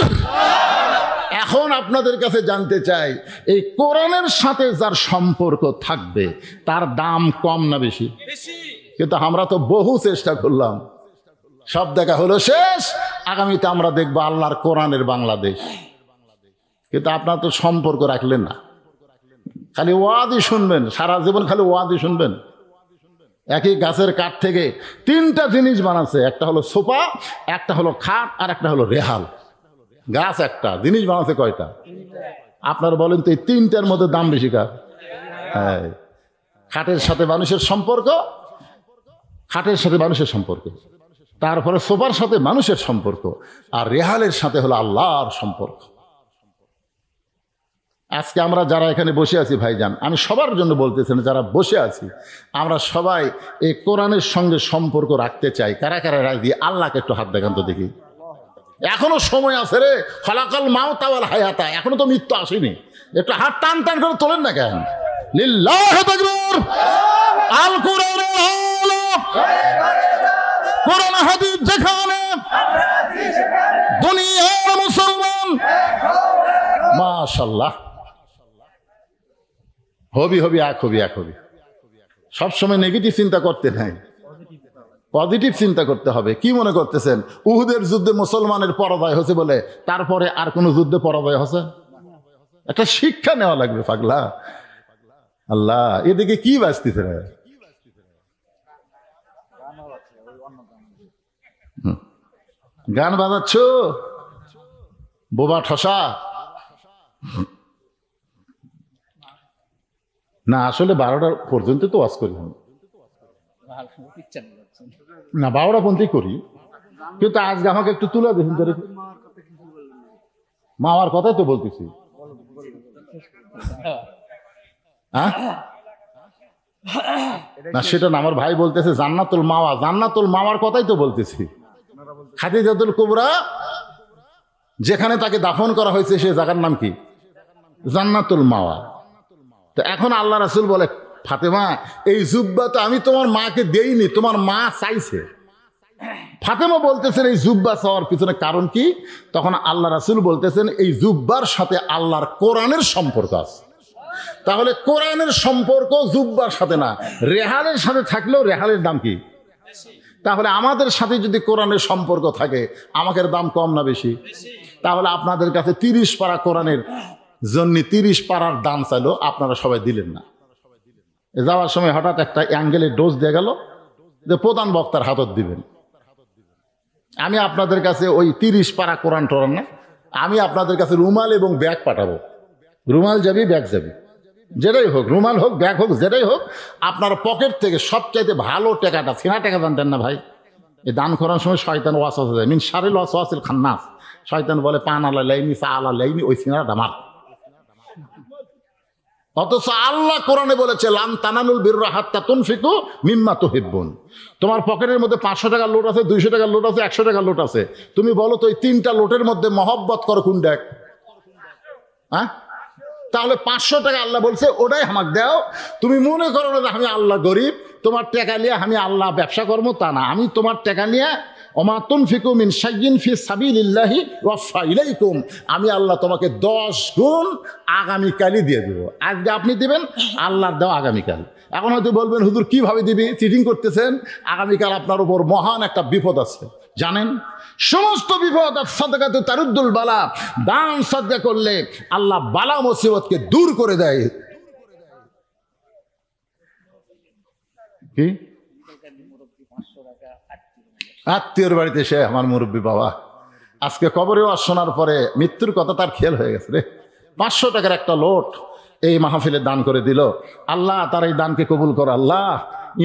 A: এখন আপনাদের কাছে জানতে চাই, এই কোরআনের সাথে যার সম্পর্ক থাকবে তার দাম কম না বেশি? কিন্তু আমরা তো বহু চেষ্টা করলাম, সব দেখা হলো শেষ। আগামীতে আমরা দেখবো আল্লাহর কোরআনের বাংলাদেশ। কিন্তু আপনারা তো সম্পর্ক রাখলেন না, খালি ওয়াজই শুনবেন, সারা জীবন খালি ওয়াজই শুনবেন। একই গাছের কাঠ থেকে 3টা জিনিস বানাচ্ছে, একটা হলো সোফা, একটা হলো খাট, আর একটা হলো রেহাল। গাছ একটা, জিনিস বানাচ্ছে কয়টা? আপনারা বলেন তো এই 3টার মধ্যে দাম বেশি কার? হ্যাঁ, খাটের সাথে মানুষের সম্পর্ক, খাটের সাথে মানুষের সম্পর্ক, তারপরে সোফার সাথে মানুষের সম্পর্ক, আর রেহালের সাথে হলো আল্লাহর সম্পর্ক। আজকে আমরা যারা এখানে বসে আছি ভাইজান, আমি সবার জন্য বলতেছেন, যারা বসে আছি আমরা সবাই এই কোরআনের সঙ্গে সম্পর্ক রাখতে চাই। কারা কারা রাজি? আল্লাহকে একটু হাত দেখান তো দেখি। এখনো সময় আছে রে, খলাকাল মাউতা ওয়াল হায়াতা, এখনো তো মৃত্যু আসেনি। একটু হাত টান টান করে তোলেন না কেন? লিল্লাহু তাকবীর। আল কোরআনের আলো, কোরআন হাদিস যেখানে, দুনিয়ার মুসলমান। মাশাআল্লাহ, হবি হবি এক হবি এক হবি। সবসময় নেগেটিভ চিন্তা করতে নাই, পজিটিভ চিন্তা করতে হবে। কি মনে করতেছেন উহুদের যুদ্ধে মুসলমানের পরাজয় হয়েছে বলে তারপরে আর কোন যুদ্ধে পরাজয় হয়েছে? একটা শিক্ষা নেওয়া লাগবে পাগলা। আল্লাহ, এদিকে কি বাঁচতেছে? গান বাজাচ্ছ, বোবা ঠসা না। আসলে 12টা পর্যন্ত তো ওয়াজ করি না, 12টা পর্যন্তই করি, কিন্তু আজকে আমাকে একটু তুলে দেখুন। মামার কথাই তো বলতেছি। না সেটা না, আমার ভাই বলতেছে জান্নাতুল মাওয়া, জান্নাতুল মাওয়ার কথাই তো বলতেছি। খাদিজাতুল কুবরা যেখানে তাকে দাফন করা হয়েছে সে জায়গার নাম কি? জান্নাতুল মাওয়া। তো এখন আল্লাহ রাসূল বলে, ফাতেমা এই জুব্বা তো আমি তোমার মাকে দেইনি, তোমার মা চাইছে। ফাতেমা বলতেছেন এই জুব্বা চাওয়ার পিছনে কারণ কি? তখন আল্লাহ রাসূল বলতেছেন এই জুব্বার সাথে আল্লাহর কোরআনের সম্পর্ক আছে। তাহলে কোরআনের সম্পর্ক জুব্বার সাথে না, রেহালের সাথে থাকলেও রেহালের দাম কি? তাহলে আমাদের সাথে যদি কোরআনের সম্পর্ক থাকে আমাদের দাম কম না বেশি? তাহলে আপনাদের কাছে 30 পারা কোরআনের জন্য 30 পারার দাম চাইলো, আপনারা সবাই দিলেন না। যাওয়ার সময় হঠাৎ একটা অ্যাঙ্গেলের ডোজ দিয়ে গেল যে প্রধান বক্তার হাতত দিবেন। আমি আপনাদের কাছে ওই 30 পারা কোরআন টোরান না, আমি আপনাদের কাছে রুমাল এবং ব্যাগ পাঠাবো। রুমাল যাবি, ব্যাগ যাবি, যেটাই হোক, রুমাল হোক, ব্যাগ হোক, যেটাই হোক, আপনার পকেট থেকে সবচাইতে ভালো টাকাটা, ছেঁড়া টাকা জানতেন না ভাই? এই দান করার সময় শয়তান ওয়াসওয়াসা দেয়, মিন শারিল ওয়াসওয়াসিল খান্নাস। শয়তান বলে পান আলা লাইনি, চা আলা লাইনি, ওই ছেঁড়াটা মার। অথচ আল্লাহ কোরআনে বলেছে লান তানালুল বিররা হাত্তা তুনফিকু মিম্মা তুহিব্বুন। তোমার পকেটের মধ্যে 500 টাকার লোট আছে, 200 টাকার লোট আছে, 100 টাকার লোট আছে, তুমি বলো তো ওই 3টা লোটের মধ্যে মহব্বত করো কোন দেখ? হ্যাঁ, তাহলে 500 টাকা আল্লাহ বলছে ওটাই আমাকে দাও। তুমি মনে করো না যে আমি আল্লাহ গরিব, তোমার টাকা নিয়ে আমি আল্লাহ ব্যবসা করবো, তা না। আমি তোমার টাকা নিয়ে ওমা তুনফিকু মিন শাইইন ফি সাবিলিল্লাহি ওয়াফা ইলাইকুম, আমি আল্লাহ তোমাকে 10 গুণ আগামীকালই দিয়ে দেবো। আজকে আপনি দিবেন, আল্লাহর দেওয়া আগামীকাল। এখন হয়তো বলবেন হুজুর কিভাবে দিবি, চিটিং করতেছেন। আগামীকাল আপনার উপর মহান একটা বিপদ আছে, জানেন? সমস্ত বিপদ সাদাকাতু তারুদ্দুল বালা, দান সাদকা করলে আল্লাহ বালা মুসিবতকে দূর করে দেয়। কি আত্মীয়র বাড়িতে সে আমার মুরব্বী বাবা আজকে কবরেও শোনার পরে মৃত্যুর কথা তার খেয়াল হয়ে গেছে রে। 500 টাকার একটা লোট এই মাহফিলে দান করে দিল। আল্লাহ তার এই দানকে কবুল করো। আল্লাহ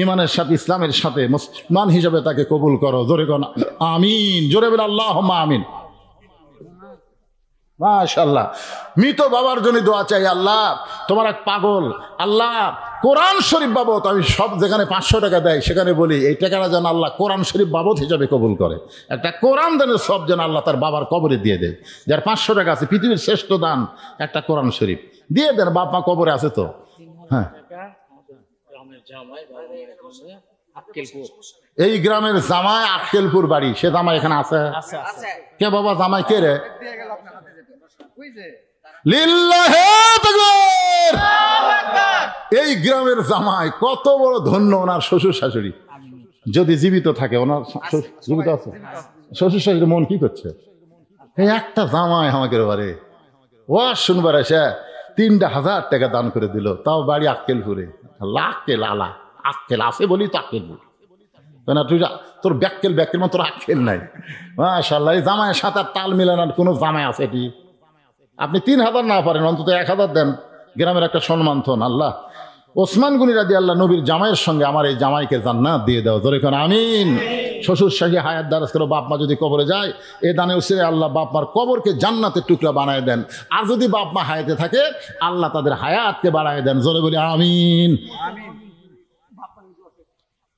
A: ইমানের সাথে, ইসলামের সাথে মুসলমান হিসেবে তাকে কবুল করো। জোরে কোন আমিন, জোরে বলে আল্লাহুম্মা আমিন। মাশাআল্লাহ। মৃত বাবার জন্য দোয়া চাই। আল্লাহ তোমার এক পাগল, আল্লাহ কোরআন শরীফ বাবদ, আমি সব যেখানে 500 টাকা দেয় সেখানে বলি এই টাকাটা যেন আল্লাহ কোরআন শরীফ বাবদ হিসাবে কবুল করে। একটা কোরআন দানের সব যেন আল্লাহ তার বাবার কবরে দিয়ে দেয়। যার 500 টাকা আছে, পৃথিবীর শ্রেষ্ঠ দান একটা কোরআন শরীফ দিয়ে দেন। বাপ মা কবরে আছে তো। হ্যাঁ, এই গ্রামের জামাই আক্কেলপুর বাড়ি, সে জামাই এখানে আছে? কে বাবা জামাই কে রে? লিল্লাহে তাকবীর। এই গ্রামের জামাই কত বড় ধন্য। ওনার শ্বশুর শাশুড়ি যদি জীবিত থাকে, ওনার জীবিত আছে, শ্বশুর শাশুড়ি মন কি করছে? এই একটা জামাই আমাকে বারে ওয়াজ শুনবার এসে 3,000 টাকা দান করে দিল, তাও বাড়ি আক্কেলপুরে। আক্কেল আলা, আক্কেল আছে বলি তো আক্কেলপুর না। তুই তোর ব্যাক্কেল মতো তোর আক্কেল নাই। মাশাআল্লাহ, এই জামাইয়ের সাথে তাল মিলানোর কোনো জামাই আছে এটি? আপনি 3,000 না পারেন, অন্তত 1,000 দেন, গ্রামের একটা সম্মান থন। আল্লাহ ওসমান গনি রাদিয়াল্লাহু নবীর জামাইয়ের সঙ্গে আমার এই জামাইকে জান্নাত দিয়ে দাও। জোরে কোন আমিন। শ্বশুর শাশুড়ি হায়াত দারাজ করো, বাপ মা যদি কবরে যায় এ দানে উসিলে আল্লাহ বাপ মার কবরকে জান্নাতের টুকরা বানায় দেন। আর যদি বাপ মা হায়াতে থাকে আল্লাহ তাদের হায়াতকে বাড়ায় দেন। জোরে বলি আমিন।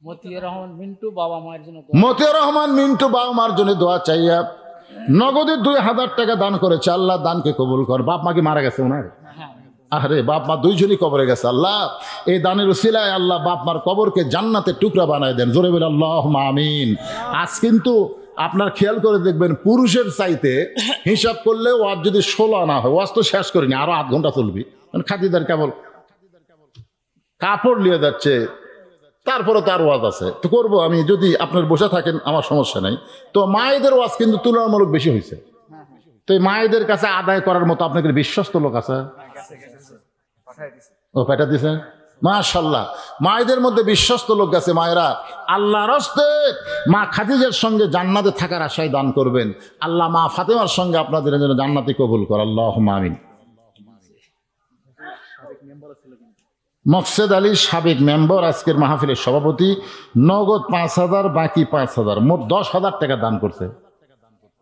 B: মতিউর রহমান মিন্টু বাবা মায়ের জন্য,
A: মতিউর রহমান মিন্টু বাবা মার জন্য দোয়া চাইয়া নগদে 2,000 টাকা দান করেছে। আল্লাহ দানকে কবুল কর। বাপ মা কি মারা গেছে ওনার? আরে বাপ মা দুইজনই কবরে গেছে। আল্লাহ এই দানের উসিলায় আল্লাহ বাপ মার কবরকে জান্নাতের টুকরা বানায় দেন। জোরে বলে আল্লাহুম্মা আমিন। আজ কিন্তু আপনার খেয়াল করে দেখবেন পুরুষের চাইতে হিসাব করলে ওয়াজ যদি 16 আনা হয়, ওয়াজ তো শেষ করিনি, আরো 8 ঘন্টা চলবি। খাদিদার কেবল কাপড় নিয়ে যাচ্ছে, তারপরে তার ওয়াজ আছে তো করবো আমি। যদি আপনার বসে থাকেন আমার সমস্যা নাই। তো মায়েদের ওয়াজ কিন্তু তুলনামূলক বেশি হয়েছে। তো এই মায়েদের কাছে আদায় করার মতো আপনাদের বিশ্বস্ত লোক আছে? ও পাঠা দিছে, মাশাআল্লাহ। মায়েদের মধ্যে বিশ্বস্ত লোক আছে। মায়েরা আল্লাহর হস্তে মা খাদিজার সঙ্গে জান্নাতে থাকার আশায় দান করবেন। আল্লাহ মা ফাতেমার সঙ্গে আপনাদের জন্য জান্নাতে কবুল কর। আল্লাহুম্মা আমিন। মকসেদ আলী সাবেক মেম্বার, আজকের মাহফিলের সভাপতি, নগদ 5,000, বাকি 5,000, মোট 10,000 টাকা দান করছে।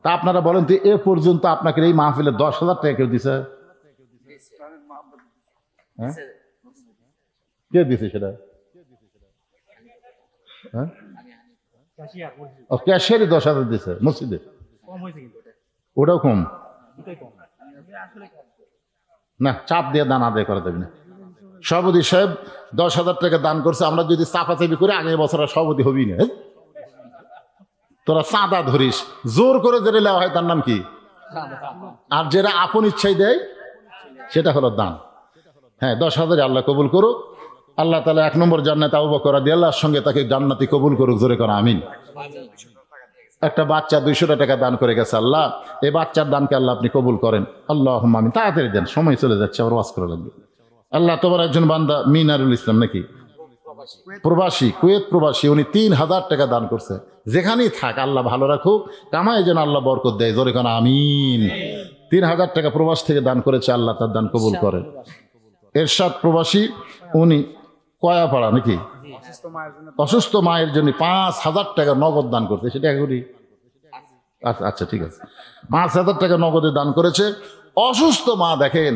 A: তা আপনারা বলেন তো এ পর্যন্ত আপনাকে এই মাহফিলে 10,000 টাকা কেউ দিছে? হ্যাঁ, কে দিছে সেটা? হ্যাঁ, ও ক্যাশিয়ারই 10,000 দিছে মসজিদে, ওটাও কম না, চাপ দিয়ে দান আদায় করা যাবে না। সভাপতি সাহেব 10,000 টাকা দান করছে, আমরা যদি চাপাচাপি করে আগামী বছর আর সভাপতি হবি না। তোরা চাঁদা ধরিস, জোর করে যেটা নেওয়া হয় তার নাম কি? আর যেটা আপন ইচ্ছাই দেয় সেটা হলো দান। হ্যাঁ, 10,000 আল্লাহ কবুল করুক। আল্লাহ তাআলা 1 নম্বর জান্নাতে আবু বকর রাদিয়াল্লাহু আনহুর সঙ্গে তাকে জান্নাতি কবুল করুক, জোরে করা আমিন। একটা বাচ্চা 200 টাকা দান করে গেছে, আল্লাহ এই বাচ্চার দানকে আল্লাহ আপনি কবুল করেন, আল্লাহুম্মা আমিন। তাড়াতাড়ি দেন, সময় চলে যাচ্ছে, আবার ওয়াজ করা লাগবে। আল্লাহ, তোমার একজন বান্দা মিনারুল ইসলাম নাকি প্রবাসী, কুয়েত প্রবাসী, উনি 3,000 টাকা দান করছে। যেখানেই থাক আল্লাহ ভালো রাখুক, কামায় যেন আল্লাহ বরকত দেয়, জোরে কানা আমিন। 3,000 টাকা প্রবাস থেকে দান করেছে, আল্লাহ তার দান কবুল করেন। এরশাদ প্রবাসী, উনি কয়াপাড়া নাকি, অসুস্থ মায়ের জন্য 5,000 টাকা নগদ দান করছে। সেটা করি, আচ্ছা আচ্ছা ঠিক আছে, 5,000 টাকা নগদে দান করেছে। অসুস্থ মা, দেখেন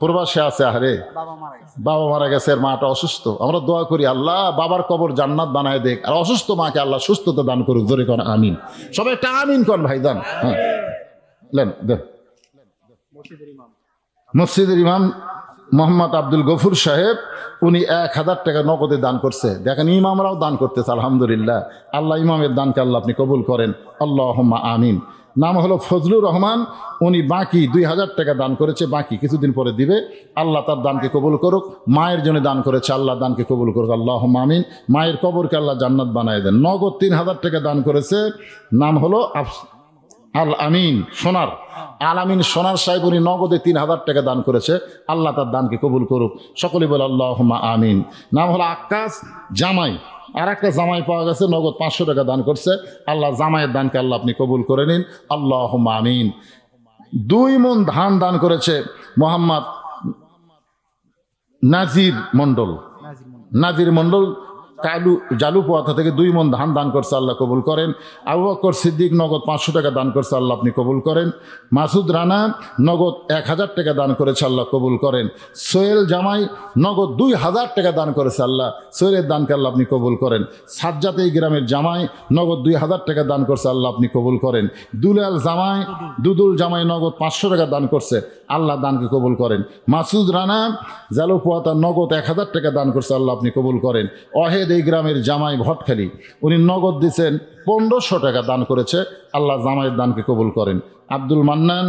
A: প্রবাসে আছে, আরে বাবা মারা গেছে, আর মাটা অসুস্থ। আমরা দোয়া করি আল্লাহ বাবার কবর জান্নাত বানায় দেখ, আর অসুস্থ মাকে আল্লাহ সুস্থতা দান করুক, জোরে কর আমিন। সবাই একটা আমিন কর ভাই, দান। হ্যাঁ দেন। মসজিদের ইমাম মোহাম্মদ আব্দুল গফুর সাহেব, উনি 1,000 টাকা নগদে দান করছে। দেখেন ইমামরাও দান করতেছে, আলহামদুলিল্লাহ। আল্লাহ ইমামের দানকে আল্লাহ আপনি কবুল করেন, আল্লাহুম্মা আমিন। নাম হলো ফজলুর রহমান, উনি বাকি 2,000 টাকা দান করেছে, বাকি কিছুদিন পরে দিবে। আল্লাহ তার দানকে কবুল করুক। মায়ের জন্য দান করেছে, আল্লাহ দানকে কবুল করুক, আল্লাহুম্মা আমিন। মায়ের কবরকে আল্লাহ জান্নাত বানায় দেন। নগদ 3,000 টাকা দান করেছে, নাম হলো আল আমিন সোনার, আল আমিন সোনার সাহেব, উনি নগদে 3,000 টাকা দান করেছে, আল্লাহ তার দানকে কবুল করুক, সকলে বলে আল্লাহুম্মা আমিন। নাম হলো আক্কাস জামাই, আর একটা জামাই পাওয়া গেছে, নগদ 500 টাকা দান করছে, আল্লাহ জামাইয়ের দানকে আল্লাহ আপনি কবুল করে নিন, আল্লাহুম্মা আমিন। 2 মণ ধান দান করেছে মোহাম্মদ নাজির মণ্ডল জালুপোয়াথা থেকে 2 মণ ধান দান করছে, আল্লাহ কবুল করেন। আবু বকর সিদ্দিক নগদ 500 টাকা দান করছে, আল্লাহ আপনি কবুল করেন। মাসুদ রানা নগদ 1,000 টাকা দান করেছে, আল্লাহ কবুল করেন। সোহেল জামাই নগদ 2,000 টাকা দান করেছে, আল্লাহ সোহেলের দানকে আল্লাহ আপনি কবুল করেন। সাজ্জাদ এই গ্রামের জামাই নগদ 2,000 টাকা দান করছে, আল্লাহ আপনি কবুল করেন। দুদুল জামাই নগদ 500 টাকা দান করছে, আল্লাহ দানকে কবুল করেন। মাসুদ রানা জালুপোয়াথা নগদ 1,000 টাকা দান করছে, আল্লাহ আপনি কবুল করেন। অহেদ এই গ্রামের জামাই ভটখালি, উনি নগদ দিচ্ছেন 1,500 টাকা দান করেছে, আল্লাহ জামাইয়ের দানকে কবুল করেন। আব্দুল মান্নান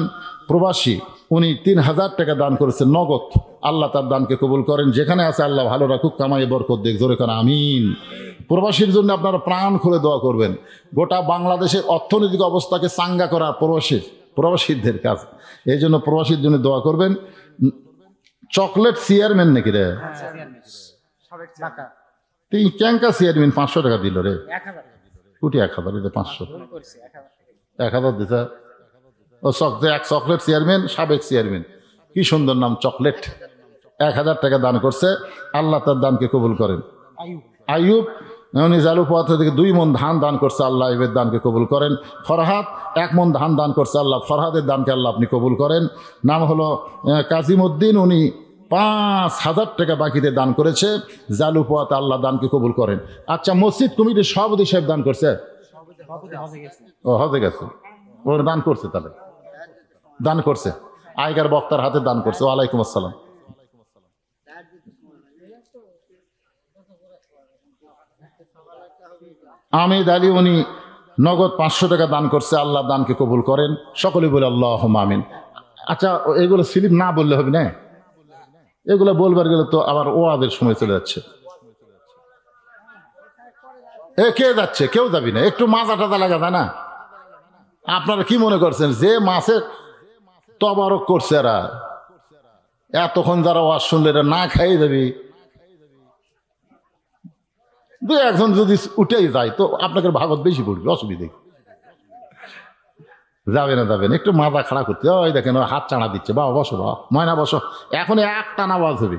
A: প্রবাসী, উনি 3,000 টাকা দান করেছেন নগদ, আল্লাহ তার দানকে কবুল করেন। যেখানে আছে আল্লাহ ভালো রাখুক, কামাই বরকত দেখ, জোরে কানা আমিন। প্রবাসীর জন্য আপনারা প্রাণ খুলে দোয়া করবেন। গোটা বাংলাদেশের অর্থনৈতিক অবস্থাকে চাঙ্গা করা প্রবাসীদের কাজ, এই জন্য প্রবাসীর জন্য দোয়া করবেন। চকলেট চেয়ারম্যান নাকি রে, তুই ক্যাঙ্কা চেয়ারম্যান 500 টাকা দিল রে, কুটি 1,000 দিতে 500, 1,000 দিতে। ও চকলেট চেয়ারম্যান, সাবেক চেয়ারম্যান, কি সুন্দর নাম চকলেট, 1,000 টাকা দান করছে, আল্লাহ তার দানকে কবুল করেন। আইয়ুব উনি জালুপোয়াথা থেকে 2 মণ ধান দান করছে, আল্লাহ এর দানকে কবুল করেন। ফরহাদ 1 মণ ধান দান করছে, আল্লাহ ফরহাদের দানকে আল্লাহ আপনি কবুল করেন। নাম হলো কাজিমউদ্দিন, উনি 5,000 টাকা বাকিতে দান করেছে, জালুপোয়াথা, আল্লাহ দানকে কবুল করেন। আচ্ছা, মসজিদ কমিটির সভাপতি সাহেব দান করছে, ও হজে গেছে, ওর দান করছে, তাহলে দান করছে, আগের বক্তার হাতে দান করছে। ওয়ালাইকুম আসসালাম। আমিদ আলী, উনি নগদ 500 টাকা দান করছে, আল্লাহ দানকে কবুল করেন, সকলে বলে আল্লাহুম্মা আমিন। আচ্ছা, এগুলো স্লিপ না বললে হবে না, এগুলো বলবার গেলে তো আবার ওয়াজের সময় চলে যাচ্ছে। কে যাচ্ছে? কেউ যাবি না, একটু মাজা টাজা লাগা যায় না? আপনারা কি মনে করছেন যে মাছের তবারক করছে এরা, এতক্ষণ যারা ওয়াজ শুনলে এরা না খাই যাবি? 2-1 জন যদি উঠেই যায় তো আপনাকে ভাগত বেশি পড়বে, অসুবিধে যাবে না, একটু মাজা খাড়া করতে। ওই দেখেন ওই হাত চাড়া দিচ্ছে, বাবা বসো, বাবা ময়না বসো, এখন একটা আওয়াজ হবে।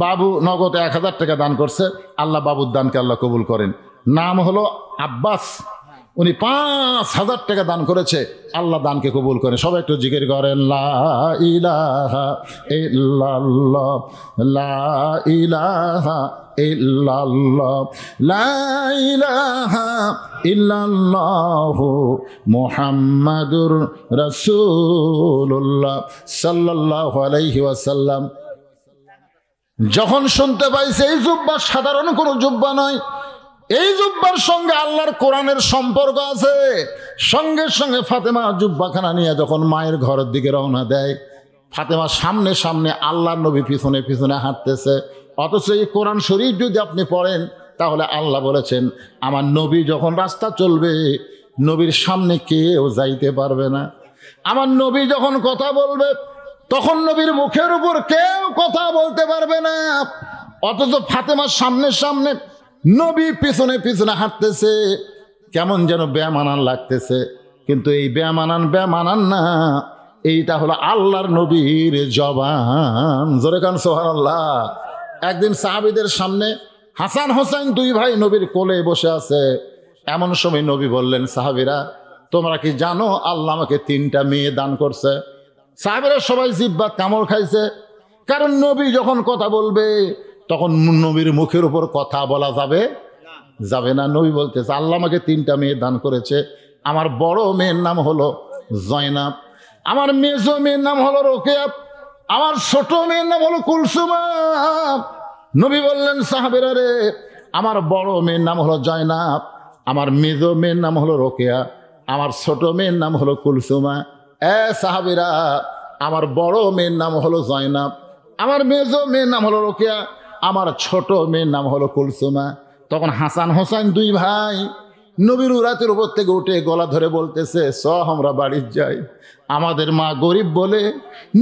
A: বাবু নগদ 1,000 টাকা দান করছে, আল্লাহ বাবুর দানকে আল্লাহ কবুল করেন। নাম হলো আব্বাস, উনি 5,000 টাকা দান করেছে, আল্লাহ দানকে কবুল করে। সবাই একটু জিকির করেন লা ইলাহা ইল্লাল্লাহ, লা ইলাহা ইল্লাল্লাহ, লা ইলাহা ইল্লাল্লাহু মুহাম্মাদুর রাসূলুল্লাহ সাল্লাল্লাহু আলাইহি ওয়াসাল্লাম। যখন শুনতে পাইছে এই জুব্বা সাধারণ কোনো জুব্বা নয়, এই জুব্বার সঙ্গে আল্লাহর কোরআনের সম্পর্ক আছে, সঙ্গে সঙ্গে ফাতেমা জুব্বাখানা নিয়ে যখন মায়ের ঘরের দিকে রওনা দেয়, ফাতেমা সামনে সামনে, আল্লাহর নবী পিছনে পিছনে হাঁটতেছে। অথচ এই কোরআন শরীফ যদি আপনি পড়েন তাহলে আল্লাহ বলেছেন আমার নবী যখন রাস্তা চলবে নবীর সামনে কেউ যাইতে পারবে না। আমার নবী যখন কথা বলবে তখন নবীর মুখের উপর কেউ কথা বলতে পারবে না। অথচ ফাতেমার সামনে সামনে, নবী পিছনে পিছনে হাঁটতেছে, কেমন যেন বেমানান লাগতেছে। কিন্তু এই বেমানান না, এইটা হলো আল্লাহর নবীর জবান। জোরে কান সুবহানাল্লাহ। একদিন সাহাবীদের সামনে হাসান হোসেন 2 ভাই নবীর কোলে বসে আছে। এমন সময় নবী বললেন, সাহাবীরা তোমরা কি জানো আল্লাহ আমাকে 3টা মেয়ে দান করছে? সাহাবীরা সবাই জিহ্বা কামড় খাইছে, কারণ নবী যখন কথা বলবে তখন নবীর মুখের উপর কথা বলা যাবে না। নবী বলতেছে আল্লাহ আমাকে 3টা মেয়ে দান করেছে। আমার বড় মেয়ের নাম হলো জয়নাব, আমার মেজো মেয়ের নাম হলো রোকেয়া, আমার ছোট মেয়ের নাম হলো কুলসুমা। নবী বললেন, সাহাবীরা রে, আমার বড় মেয়ের নাম হলো জয়নাব, আমার মেজো মেয়ের নাম হলো রোকেয়া, আমার ছোট মেয়ের নাম হলো কুলসুমা। সাহাবীরা, আমার বড় মেয়ের নাম হলো জয়নাব, আমার মেজো মেয়ের নাম হলো রোকেয়া, আমার ছোট মেয়ের নাম হলো কুলসুমা। তখন হাসান হোসেন 2 ভাই নবীর উরাতের উপর থেকে উঠে গলা ধরে বলতেছে, আমরা বাড়ির যাই, আমাদের মা গরিব বলে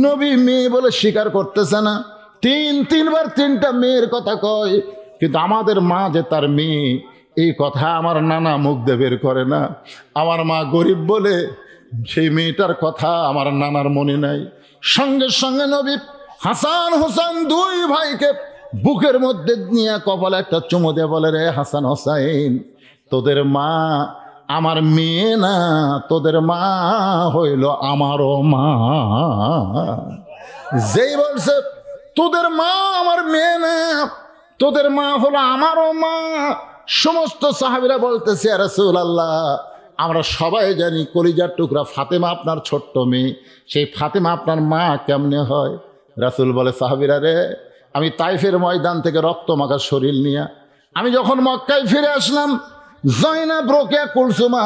A: নবী মেয়ে বলে স্বীকার করতেছে না। 3বার 3টা মেয়ের কথা কয়, কিন্তু আমাদের মা যে তার মেয়ে এই কথা আমার নানা মুখ দিয়ে বের করে না। আমার মা গরিব বলে সেই মেয়েটার কথা আমার নানার মনে নাই। সঙ্গে সঙ্গে নবী হাসান হোসেন 2 ভাইকে বুকের মধ্যে নিয়ে কপালে একটা চুমু দিয়ে বলে, রে হাসান হোসেন, তোদের মা আমার মেয়ে না, তোদের মা হইল আমারও মা। যেই বলছে তোদের মা আমার মেয়ে না, তোদের মা হলো আমারও মা, সমস্ত সাহাবীরা বলতেছে, ইয়া রাসূলুল্লাহ, আমরা সবাই জানি কলিজার টুকরা ফাতেমা আপনার ছোট্ট মেয়ে, সেই ফাতেমা আপনার মা কেমনে হয়? রাসূল বলে, সাহাবীরা রে, আমি তাইফের ময়দান থেকে রক্ত মাখা শরীর নিয়ে আমি যখন মক্কায় ফিরে আসলাম, জয়নাব, রোকেয়া, কুলসুমা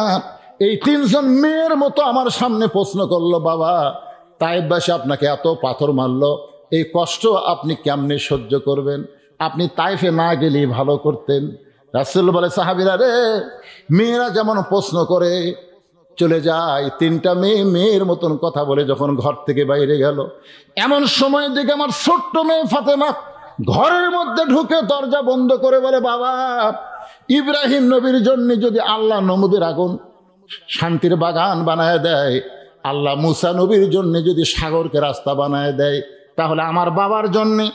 A: এই 3জন মেয়ের মতো আমার সামনে প্রশ্ন করলো, বাবা তাইফবাসী আপনাকে এত পাথর মারলো, এই কষ্ট আপনি কেমনে সহ্য করবেন? আপনি তাইফে না গেলেই ভালো করতেন। রাসূল বলে, সাহাবীরা রে, মেয়েরা যেমন প্রশ্ন করে চলে যায়, 3টা মেয়ে মেয়ের মতন কথা বলে যখন ঘর থেকে বাইরে গেল, এমন সময় দিকে আমার ছোট্ট মেয়ে ফাতেমা ঘরের মধ্যে ঢুকে দরজা বন্ধ করে বলে, বাবা ইব্রাহিম নবীর জন্য যদি আল্লাহ নমরুদের আগুন শান্তির বাগান বানায় দেয়, আল্লাহ মুসা নবীর জন্য যদি সাগরকে রাস্তা বানায় দেয়, তাহলে আমার বাবার জন্যে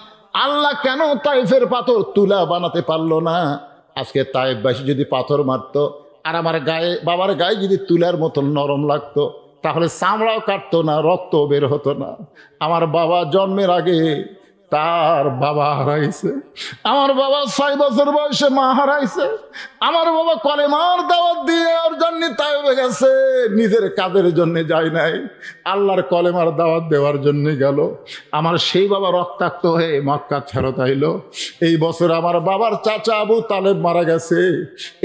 A: আল্লাহ কেন তাইফের পাথর তুলা বানাতে পারলো না? আজকে তাইফবাসী যদি পাথর মারতো আর আমার গায়ে, বাবার গায়ে যদি তুলার মতন নরম লাগতো, তাহলে চামড়াও কাটতো না, রক্ত বের হতো না। আমার বাবা জন্মের আগে তার বাবা হারাইছে, আমার বাবা 6 বছর বয়সে মা হারাইছে, আমার বাবা কলেমার দাওয়াত দিয়ে ওর জন্য তাইফে গেছে, নিজের কাজের জন্য যায় নাই, আল্লাহর কলেমার দাওয়াত দেওয়ার জন্য গেল। আমার সেই বাবা রক্তাক্ত হয়ে মক্কা ফেরত আইলো। এই বছর আমার বাবার চাচা আবু তালেব মারা গেছে,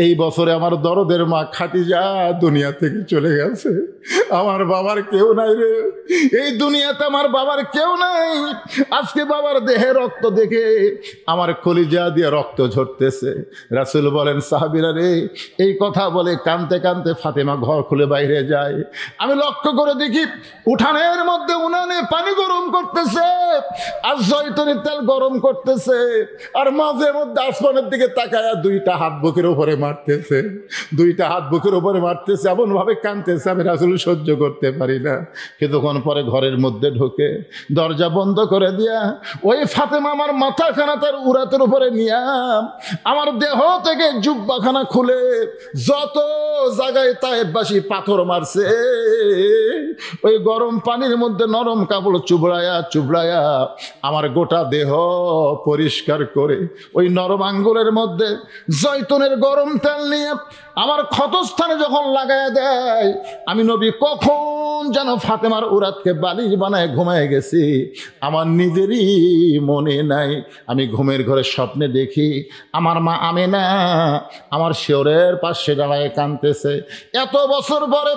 A: এই বছরে আমার দরদের মা খাদিজা দুনিয়া থেকে চলে গেছে। আমার বাবার কেউ নাই রে, এই দুনিয়াতে আমার বাবার কেউ নাই। আজকে বাবার দেহে রক্ত দেখে আমার কলিজা দিয়ে রক্ত ঝরতেছে। রাসূল বলেন, সাহাবীরা রে, এই কথা বলে কাঁদতে কাঁদতে ফাতেমা ঘর খুলে বাইরে যায়। আমি লক্ষ্য করে দেখি উঠানের মধ্যে উনানে পানি গরম করতেছে আর জয়তুনের তেল গরম করতেছে, আর মাঝে মধ্যে আসমানের দিকে তাকায়া 2টা হাত বুকের উপরে মারতেছে, 2টা হাত বুকের উপরে মারতেছে, এমন ভাবে কাঁদতেছে। আমি রাসূল সহ্য করতে পারি না। কিছুক্ষণ পরে ঘরের মধ্যে ঢোকে, দরজা বন্ধ করে দিয়া ওই ফাতেমা আমার মাথাখানা তার উরাতের উপরে নিয়া আমার দেহ থেকে জুব্বাখানা খুলে যত জায়গায় তায়েববাসী পাথর মারছে ওই গরম পানির মধ্যে নরম কাপড় চুবড়ায়া আমার গোটা দেহ পরিষ্কার করে ওই নরম আঙ্গুলের মধ্যে জয়তুনের গরম তেল নিয়ে আমার ক্ষতস্থানে যখন লাগায় দেয়, আমি নবী কখন যেন ফাতেমার উরাতকে বালিশ বানায় ঘুমায় গেছি আমার নিজেরই মনে নাই। আমি ঘুমের ঘরে স্বপ্নে দেখি আমার মা আমেনা আমার শিওরের পাশে দাঁড়ায় কাঁদতেছে। এত বছর পরে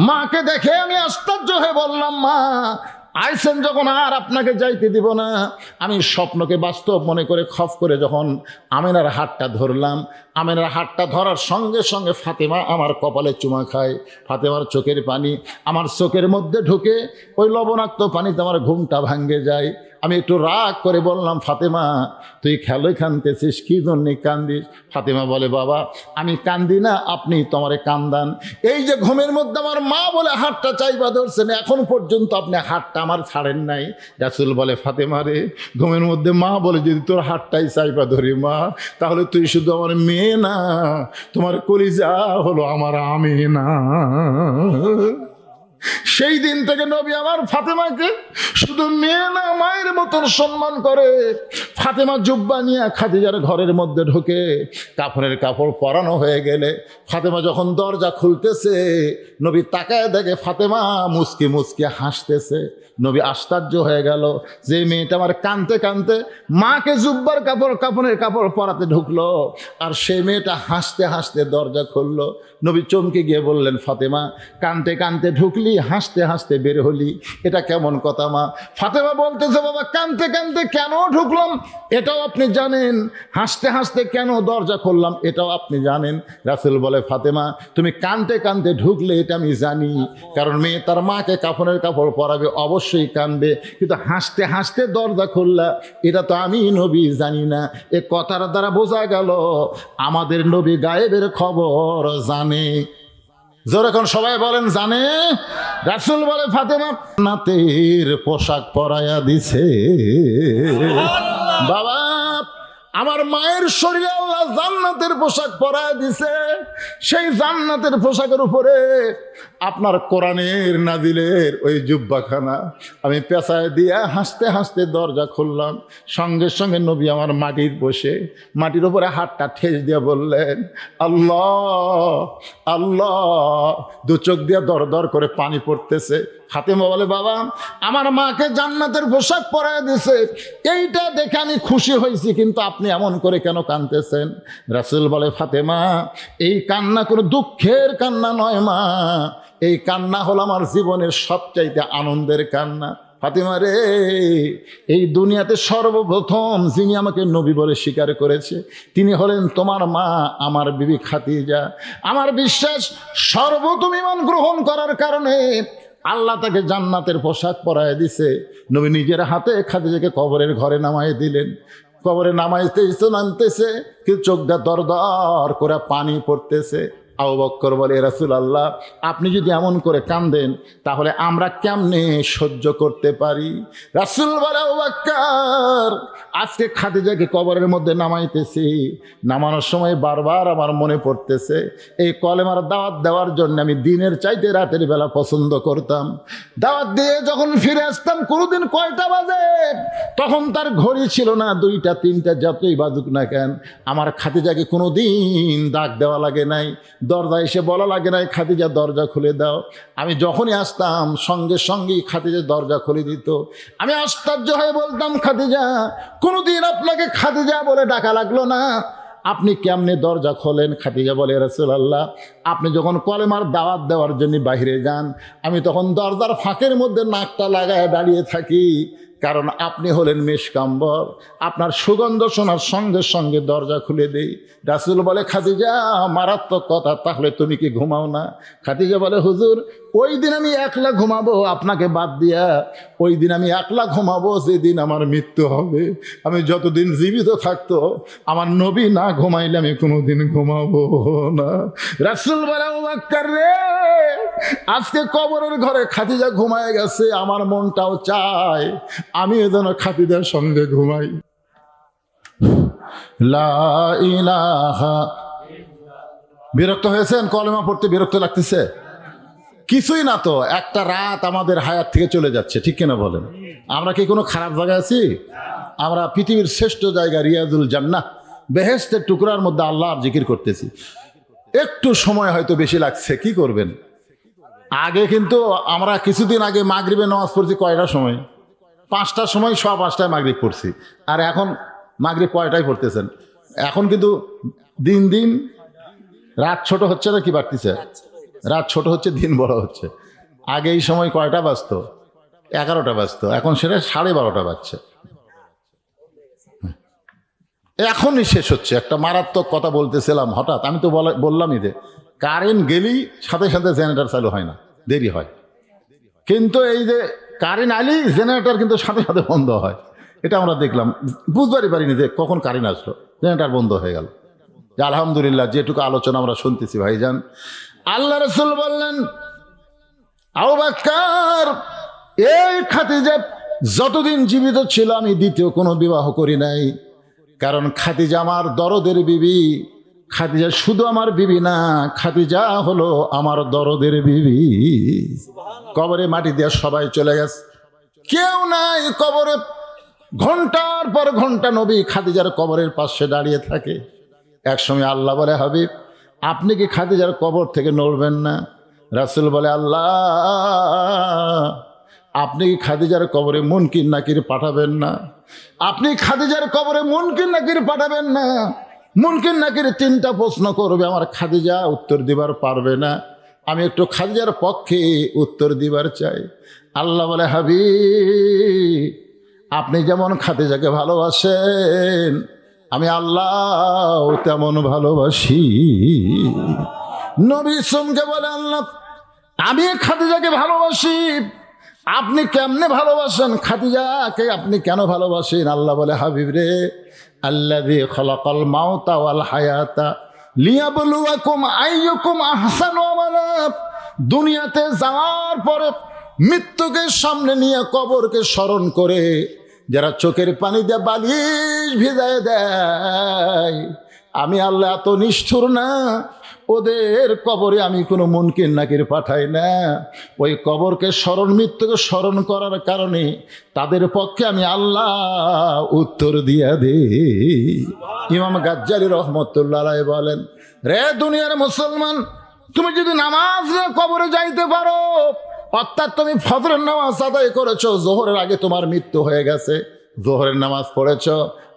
A: মাকে দেখে আমি আশ্চর্য হয়ে বললাম, মা আইসেন যখন আর আপনাকে যাইতে দিব না। আমি স্বপ্নকে বাস্তব মনে করে খপ করে যখন আমেনার হাতটা ধরলাম, আমেনার হাতটা ধরার সঙ্গে সঙ্গে ফাতেমা আমার কপালে চুমা খায়। ফাতেমার চোখের পানি আমার চোখের মধ্যে ঢুকে ওই লবণাক্ত পানিতে আমার ঘুমটা ভাঙ্গে যায়। আমি একটু রাগ করে বললাম, ফাতেমা তুই খেলোই কাঁদতেছিস, কী জন্যে কান্দিস? ফাতেমা বলে, বাবা আমি কান্দি না, আপনি তোমারে কান্দান। এই যে ঘুমের মধ্যে আমার মা বলে হাতটা চাইবা ধরছেন, এখন পর্যন্ত আপনি হাতটা আমার ছাড়েন নাই। রাসূল বলে, ফাতেমা রে, ঘুমের মধ্যে মা বলে যদি তোর হাতটাই চাইবা ধরি মা, তাহলে তুই শুধু আমার মেয়ে না, তোমার কলিজা হলো আমার আমেনা। সেই দিন থেকে নবী আমার ফাতেমাকে শুধু মেয়ে না মায়ের মতন সম্মান করে। ফাতেমা জুব্বা নিয়ে খাদিজার ঘরের মধ্যে ঢোকে, কাফনের কাপড় পরানো হয়ে গেলে ফাতেমা যখন দরজা খুলতেছে নবী তাকায় দেখে ফাতেমা মুচকি মুচকি হাসতেছে। নবী আশ্চর্য হয়ে গেল যে মেয়েটা আমার কাঁদতে কাঁদতে মাকে জুব্বার কাপড়ের কাপড় পরাতে ঢুকলো, আর সেই মেয়েটা হাসতে হাসতে দরজা খুললো। নবী চমকে গিয়ে বললেন, ফাতেমা কাঁদতে কাঁদতে ঢুকলি, হাসতে হাসতে বের হলি, এটা কেমন কথা মা? ফাতেমা বলতেছে, বাবা কাঁদতে কাঁদতে কেন ঢুকলাম এটাও আপনি জানেন, হাসতে হাসতে কেন দরজা খুললাম এটাও আপনি জানেন। রাসূল বলে, ফাতেমা তুমি কাঁদতে কাঁদতে ঢুকলে এটা আমি জানি, কারণ মেয়ে তার মাকে কাফনের কাপড় পরাবে, অবশ্যই কাঁদবে, কিন্তু হাসতে হাসতে দরজা খুললা এটা তো আমি নবী জানি না। এ কথার দ্বারা বোঝা গেল আমাদের নবী গায়েবের খবর জানে। যখন সবাই বলেন জানে। রাসূল বলে, ফাতেমা নাতের পোশাক পরাইয়া দিছে। বাবা আমার মায়ের শরীরে আল্লাহ জান্নাতের পোশাক পরায় দিছে। সেই জান্নাতের পোশাকের উপরে আপনার কোরআনের নাজিলের ওই জুব্বাখানা আমি পেঁচায় দিয়ে হাসতে হাসতে দরজা খুললাম। সঙ্গে সঙ্গে নবী আমার মাটির উপরে হাতটা ঠেস দিয়ে বললেন, আল্লাহ আল্লাহ। দু চোখ দিয়ে দর দর করে পানি পড়তেছে। ফাতেমা বলে, বাবা আমার মাকে জান্নাতের পোশাক পরায় দিছে, এইটা দেখে আমি খুশি হয়েছি, কিন্তু আপনি এমন করে কেন কাঁদতেছেন? রাসূল বলে, ফাতেমা এই কান্না কোনো দুঃখের কান্না নয় মা, এই কান্না হলো আমার জীবনের সবচাইতে আনন্দের কান্না। ফাতেমা রে, এই দুনিয়াতে সর্বপ্রথম যিনি আমাকে নবী বলে স্বীকার করেছে তিনি হলেন তোমার মা, আমার বিবি খাদিজা। আমার বিশ্বাস সর্বপ্রথম ঈমান গ্রহণ করার কারণে আল্লাহ তাকে জান্নাতের পোশাক পরায় দিছে। নবী নিজের হাতে খাদিজাকে কবরের ঘরে নামায় দিলেন। কবরে নামতেছে, কিন্তু চোখ দিয়ে দর দর করে পানি পড়তেছে। আবু বকর বলে, রাসূলুল্লাহ আপনি যদি এমন করে কাঁদেন তাহলে আমরা কেমনে সহ্য করতে পারি? রাসূল বলে, আবু বকর আজকে খাদিজাকে কবরের মধ্যে নামাইতেছি, নামানোর সময় বারবার আমার মনে পড়তেছে এই কলেমার দাওয়াত দেওয়ার জন্য আমি দিনের চাইতে রাতের বেলা পছন্দ করতাম। দাওয়াত দিয়ে যখন ফিরে আসতাম কোনোদিন কয়টা বাজে তখন তার ঘড়ি ছিল না, 2টা 3টা যতই বাজুক না কেন আমার খাদিজাকে কোনোদিন ডাক দেওয়া লাগে নাই, দরজা এসে বলা লাগে নাই খাদিজা দরজা খুলে দাও। আমি যখনই আসতাম সঙ্গে সঙ্গেই খাদিজা দরজা খুলে দিত। আমি আশ্চর্য হয়ে বলতাম, খাদিজা কোনোদিন আপনাকে খাদিজা বলে ডাকা লাগলো না, আপনি কেমনে দরজা খোলেন? খাদিজা বলে, রাসূলুল্লাহ আপনি যখন কলেমার দাওয়াত দেওয়ার জন্য বাইরে যান আমি তখন দরজার ফাঁকের মধ্যে নাকটা লাগায় দাঁড়িয়ে থাকি, কারণ আপনি হলেন মেশকাম্বর, আপনার সুগন্ধ শোনার সঙ্গে সঙ্গে দরজা খুলে দেই। রাসূল বলে, খাদিজা মারাত্মক কথা, তাহলে তুমি কি ঘুমাও না? খাদিজা বলে, হুজুর ওই দিন আমি একলা ঘুমাবো আপনাকে বাদ দিয়া, ওই দিন আমি একলা ঘুমাবো যেদিন আমার মৃত্যু হবে। আমি যতদিন জীবিত থাকতো আমার নবী না ঘুমাইলে আমি কোনোদিন ঘুমাবো না। রাসূল বলে, আবু বকর রে আজকে কবরের ঘরে খাদিজা ঘুমায় গেছে, আমার মনটাও চায় আমি যেন খাদিজার সঙ্গে ঘুমাই। লা ইলাহা। বিরক্ত হয়েছেন? কলেমা পড়তে বিরক্ত লাগতেছে? কিছুই না তো, একটা রাত আমাদের হায়াত থেকে চলে যাচ্ছে, ঠিক কিনা বলেন? আমরা কি কোনো খারাপ জায়গায় আছি? আমরা পৃথিবীর শ্রেষ্ঠ জায়গা রিয়াজুল জান্নাহ, বেহেশতের টুকরার মধ্যে আল্লাহর জিকির করতেছি। একটু সময় হয়তো বেশি লাগছে, কি করবেন? আগে কিন্তু আমরা কিছুদিন আগে মাগরিবে নামাজ পড়ছি কয়টার সময়? 5টার সময়, 5:15 মাগরিব পড়ছি। আর এখন মাগরিব কয়টায় পড়তেছেন? এখন কিন্তু দিন দিন রাত ছোট হচ্ছে না কি বাড়তিছে? রাত ছোট হচ্ছে, দিন বড় হচ্ছে। আগে এই সময় কয়টা বাজতো? 11টা বাজতো, এখন সেটা 12:30 বাজছে। এখনই শেষ হচ্ছে। একটা মারাত্মক কথা বলতেছিলাম, হঠাৎ আমি তো বললামই যে কারেন্ট গেলেই সাথে সাথে জেনারেটর চালু হয় না, দেরি হয়। কিন্তু এই যে কারেন্ট আইলেই জেনারেটর কিন্তু সাথে সাথে বন্ধ হয়, এটা আমরা দেখলাম। বুঝবারই পারিনি যে কখন কারেন্ট আসলো, জেনারেটর বন্ধ হয়ে গেল। যে আলহামদুলিল্লাহ, যেটুকু আলোচনা আমরা শুনতেছি ভাইজান, আল্লাহ রাসূল বললেন, আবু বকর, এই খাদিজা যতদিন জীবিত ছিল আমি দ্বিতীয় কোনো বিবাহ করি নাই। কারণ খাদিজা আমার দরদের বিবি। খাদিজা শুধু আমার বিবি না, খাদিজা হলো আমার দরদের বিবি। কবরে মাটি দিয়ে সবাই চলে গেছে, কেউ নাই কবরে। ঘন্টার পর ঘন্টা নবী খাদিজার কবরের পাশে দাঁড়িয়ে থাকে। একসময় আল্লাহ বলে, হাবিব, আপনি কি খাদিজার কবর থেকে নড়বেন না? রাসূল বলে, আল্লাহ, আপনি কি খাদিজার কবরে মুনকির নাকির পাঠাবেন না? আপনি খাদিজার কবরে মুনকির নাকির পাঠাবেন না? মুনকির নাকির 3টা প্রশ্ন করবে, আমার খাদিজা উত্তর দিবার পারবে না। আমি একটু খাদিজার পক্ষে উত্তর দিবার চাই। আল্লাহ বলে, হাবিব, আপনি যেমন খাদিজাকে ভালোবাসেন, আমি আল্লাহ তেমন ভালোবাসি। নবী সুমকে বলে, আল্লাহ, আমি খাদিজাকে ভালোবাসি, আপনি কেমনে ভালোবাসেন? খাদিজাকে আপনি কেন ভালোবাসেন? আল্লাহ বলে, হাবিব রে, আল্লাযী খালাকাল মাউতা ওয়াল হায়াতা লিয়াবলুয়াকুম আইয়ুকুম আহসানু আমালা। দুনিয়াতে যাওয়ার পরে মৃত্যুকে সামনে নিয়ে কবরকে স্মরণ করে যারা চোখের পানি দিয়ে বালিশ ভিজায় দেয়, আমি আল্লাহ এত নিষ্ঠুর না, ওদের কবরে আমি কোনো মুনকির নাকির পাঠাই না। ওই কবরকে স্মরণ, মৃত্যুকে স্মরণ করার কারণে তাদের পক্ষে আমি আল্লাহ উত্তর দিয়া দে। ইমাম গাজ্জালী রহমতুল্লাহ আলাইহি বলেন, রে দুনিয়ার মুসলমান, তুমি যদি নামাজ কবরে যাইতে পারো, অর্থাৎ তুমি ফজরের নামাজ আদায় করেছো, জোহরের আগে তোমার মৃত্যু হয়ে গেছে, জোহরের নামাজ পড়েছো,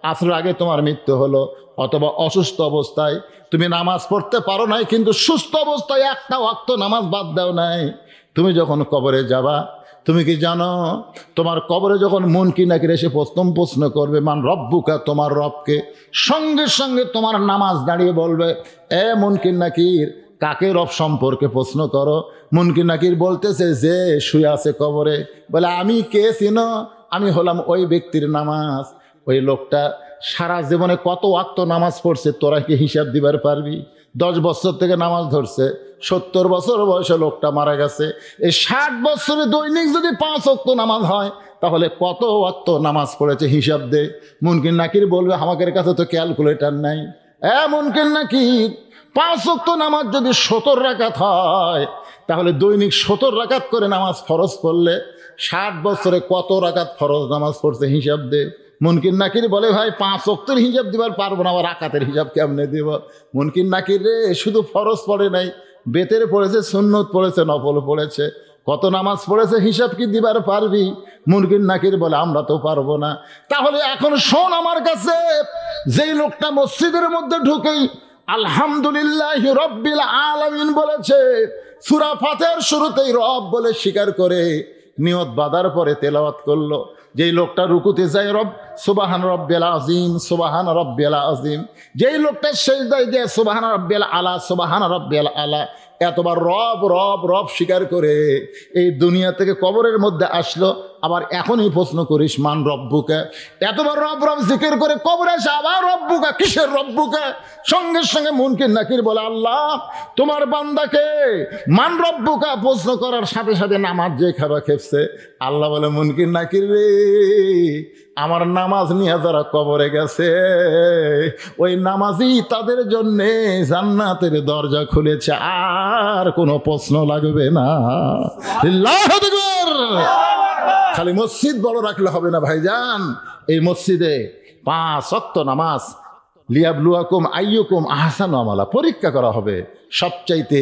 A: আসরের আগে তোমার মৃত্যু হলো, অথবা অসুস্থ অবস্থায় তুমি নামাজ পড়তে পারো নাই, কিন্তু সুস্থ অবস্থায় একটা ওয়াক্ত নামাজ বাদ দাও নাই, তুমি যখন কবরে যাবা, তুমি কি জানো তোমার কবরে যখন মুনকির নাকির এসে প্রশ্ন করবে, মান রব্বুকা, তোমার রবকে, সঙ্গে সঙ্গে তোমার নামাজ দাঁড়িয়ে বলবে, এ মুনকির নাকির, কাকে রব সম্পর্কে প্রশ্ন করো? মুনকির নাকির বলতেছে, যে শুয়ে আছে কবরে। বলে, আমি কে চিনো? আমি হলাম ওই ব্যক্তির নামাজ। ওই লোকটা সারা জীবনে কত ওয়াক্ত নামাজ পড়ছে তোরা কি হিসাব দিবার পারবি? 10 বছর থেকে নামাজ ধরছে, 70 বছর বয়সে লোকটা মারা গেছে। এই 60 বছরে দৈনিক যদি 5 ওয়াক্ত নামাজ হয়, তাহলে কত ওয়াক্ত নামাজ পড়েছে হিসাব দে। মুনকির নাকির বলবে, আমাদের কাছে তো ক্যালকুলেটর নাই। মুনকির নাকির, 5 ওয়াক্ত নামাজ যদি 70 রাকাত হয়, তাহলে দৈনিক 70 রাকাত করে নামাজ ফরজ পড়লে 60 বছরে কত রাকাত ফরজ নামাজ পড়ছে হিসাব দে। মুনকির নাকির বলে, ভাই 5 ওয়াক্তের হিসাব দিবার পারবো না, আবার রাকাতের হিসাব কেমনে দেব? মুনকির নাকির রে, শুধু ফরজ পড়ে নাই, বেতের পড়েছে, সুন্নত পড়েছে, নফল পড়েছে, কত নামাজ পড়েছে হিসাব কি দিবার পারবি? মুনকির নাকির বলে, আমরা তো পারবো না। তাহলে এখন শোন আমার কাছে, যেই লোকটা মসজিদের মধ্যে ঢুকেই আলহামদুলিল্লাহি রব্বিল আলামিন বলেছে, সূরা ফাতিহার শুরুতেই রব বলে স্বীকার করে নিয়ত বাঁধার পরে তেলাওয়াত করলো, যেই লোকটা রুকুতে যায়, রব সুবহান রব্বিল আযীম, সুবহান রব্বিল আযীম, যেই লোকটা সিজদায় যায় সুবহান রব্বিল আলা, সুবহান রব্বিল আলা, এতবার রব রব রব স্বীকার করে এই দুনিয়া থেকে কবরের মধ্যে আসলো, আবার এখনই প্রশ্ন করিস মান রব্বুকে, এতবার রব রব জিকির করে কবরে এসে আবার রব্বুকে, কিসের রব্বুকে? সঙ্গে সঙ্গে মুনকির নাকির বলে আল্লাহ তোমার বান্দাকে মান রব্বুকা প্রশ্ন করার সাথে সাথে নামাজ যে খাবা খেপছে। আল্লাহ বলে মুনকির নাকির রে, আমার নামাজ নিয়ে যারা কবরে গেছে ওই নামাজই তাদের জন্যে জান্নাতের দরজা খুলেছে, আর কোনো প্রশ্ন লাগবে না। আল্লাহু আকবার। খালি মসজিদ বড় রাখলে হবে না ভাইজান, এই মসজিদে 5 ওয়াক্ত নামাজ লিয়াবলুয়াকুম আইয়ুকুম আহসানু আমালা পরীক্ষা করা হবে। সবচাইতে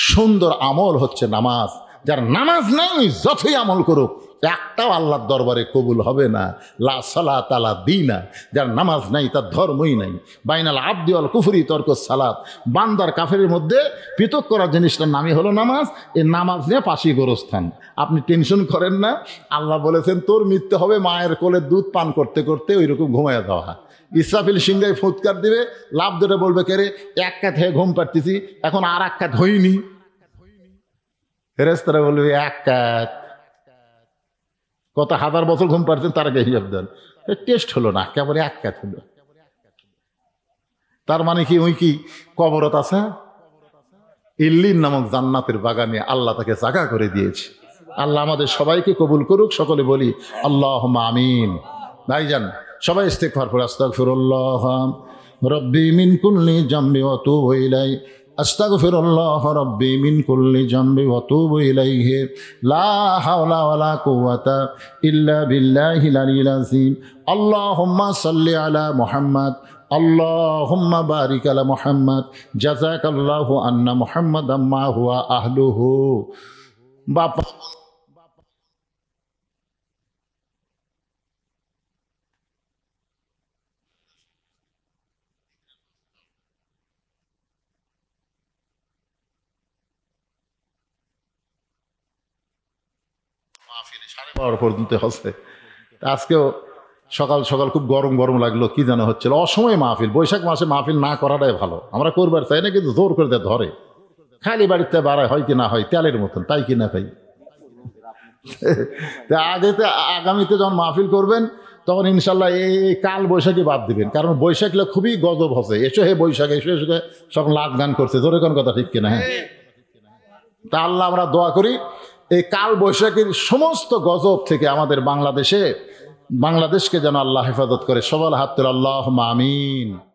A: সুন্দর আমল হচ্ছে নামাজ। যার নামাজ নাই যতই আমল করুক একটাও আল্লাহর দরবারে কবুল হবে না। লা সালাত আলা দীনা, যার নামাজ নাই তার ধর্মই নাই। বাইনাল আবদি ওয়াল কুফরি তরকুস সালাত, বান্দার কাফেরের মধ্যে পৃথক করার জিনিসটার নামই হলো নামাজ। এই নামাজ নিয়ে পাশি গোরস্থান। আপনি টেনশন করেন না, আল্লাহ বলেছেন তোর মৃত্যু হবে মায়ের কোলে দুধ পান করতে করতে ওইরকম ঘুমাইয়া দেওয়া। ইসরাফিল সিংহায় ফুৎকার দিবে, লাভ ধরে বলবে কেরে এক কাত হয়ে ঘুম পাড়তেছি, এখন আর এক কাত হইনি। ফেরেশতারা বলবে এক কাত, কত হাজার বছর ঘুম পাড়ছেন তার আগে হিসাব দেন, টেস্ট হলো না, কেবল এক কাত হলো। তার মানে কি ওই কি কবরত আছে? ইল্লিন নামক জান্নাতের বাগানে আল্লাহ তাকে জায়গা করে দিয়েছে। আল্লাহ আমাদের সবাইকে কবুল করুক, সকলে বলি আল্লাহুম্মা আমিন। ভাইজান সবাই ইস্তিগফার করে আস্তাগফিরুল্লাহ রব্বি মিন কুল্লি জামবি ওয়া তুবু ইলাইহি, আস্তাগফিরুল্লাহ রব্বি মিন কুল্লি জামবি ওয়া তুবু ইলাইহি, লা হাওলা ওয়ালা কুওয়াতা ইল্লা বিল্লাহিল আলিয়্যিল আযীম। আল্লাহুম্মা সাল্লি আলা মুহাম্মাদ, আল্লাহুম্মা বারিক আলা মুহাম্মাদ, জাযাকাল্লাহু আন্না মুহাম্মাদাম মা হুয়া আহলুহু। বাপ সাড়ে 12 পর্যন্ত হচ্ছে। আজকেও সকাল সকাল খুব গরম গরম লাগলো, কি যেন হচ্ছিল। অসময়ে মাহফিল, বৈশাখ মাসে মাহফিল না করাটাই ভালো। আমরা করবার চাই না, কিন্তু জোর করে ধরে। খালি বাড়িতে বাড়ায় হয় কি না হয় তেলের মতন, তাই কি না ভাই? আগামীতে যখন মাহফিল করবেন তখন ইনশাল্লাহ এই কাল বৈশাখী বাদ দিবেন, কারণ বৈশাখীরা খুবই গজব হচ্ছে। এসো হে বৈশাখ, এসো এসে সব লাখ গান করছে, জোরে কোন কথা ঠিক কিনা? হ্যাঁ, তা আল্লাহ আমরা দোয়া করি এই কাল বৈশাখীর সমস্ত গজব থেকে আমাদের বাংলাদেশকে যেন আল্লাহ হেফাজত করে। সবাল হাত তুলে আল্লাহুম্মা আমিন।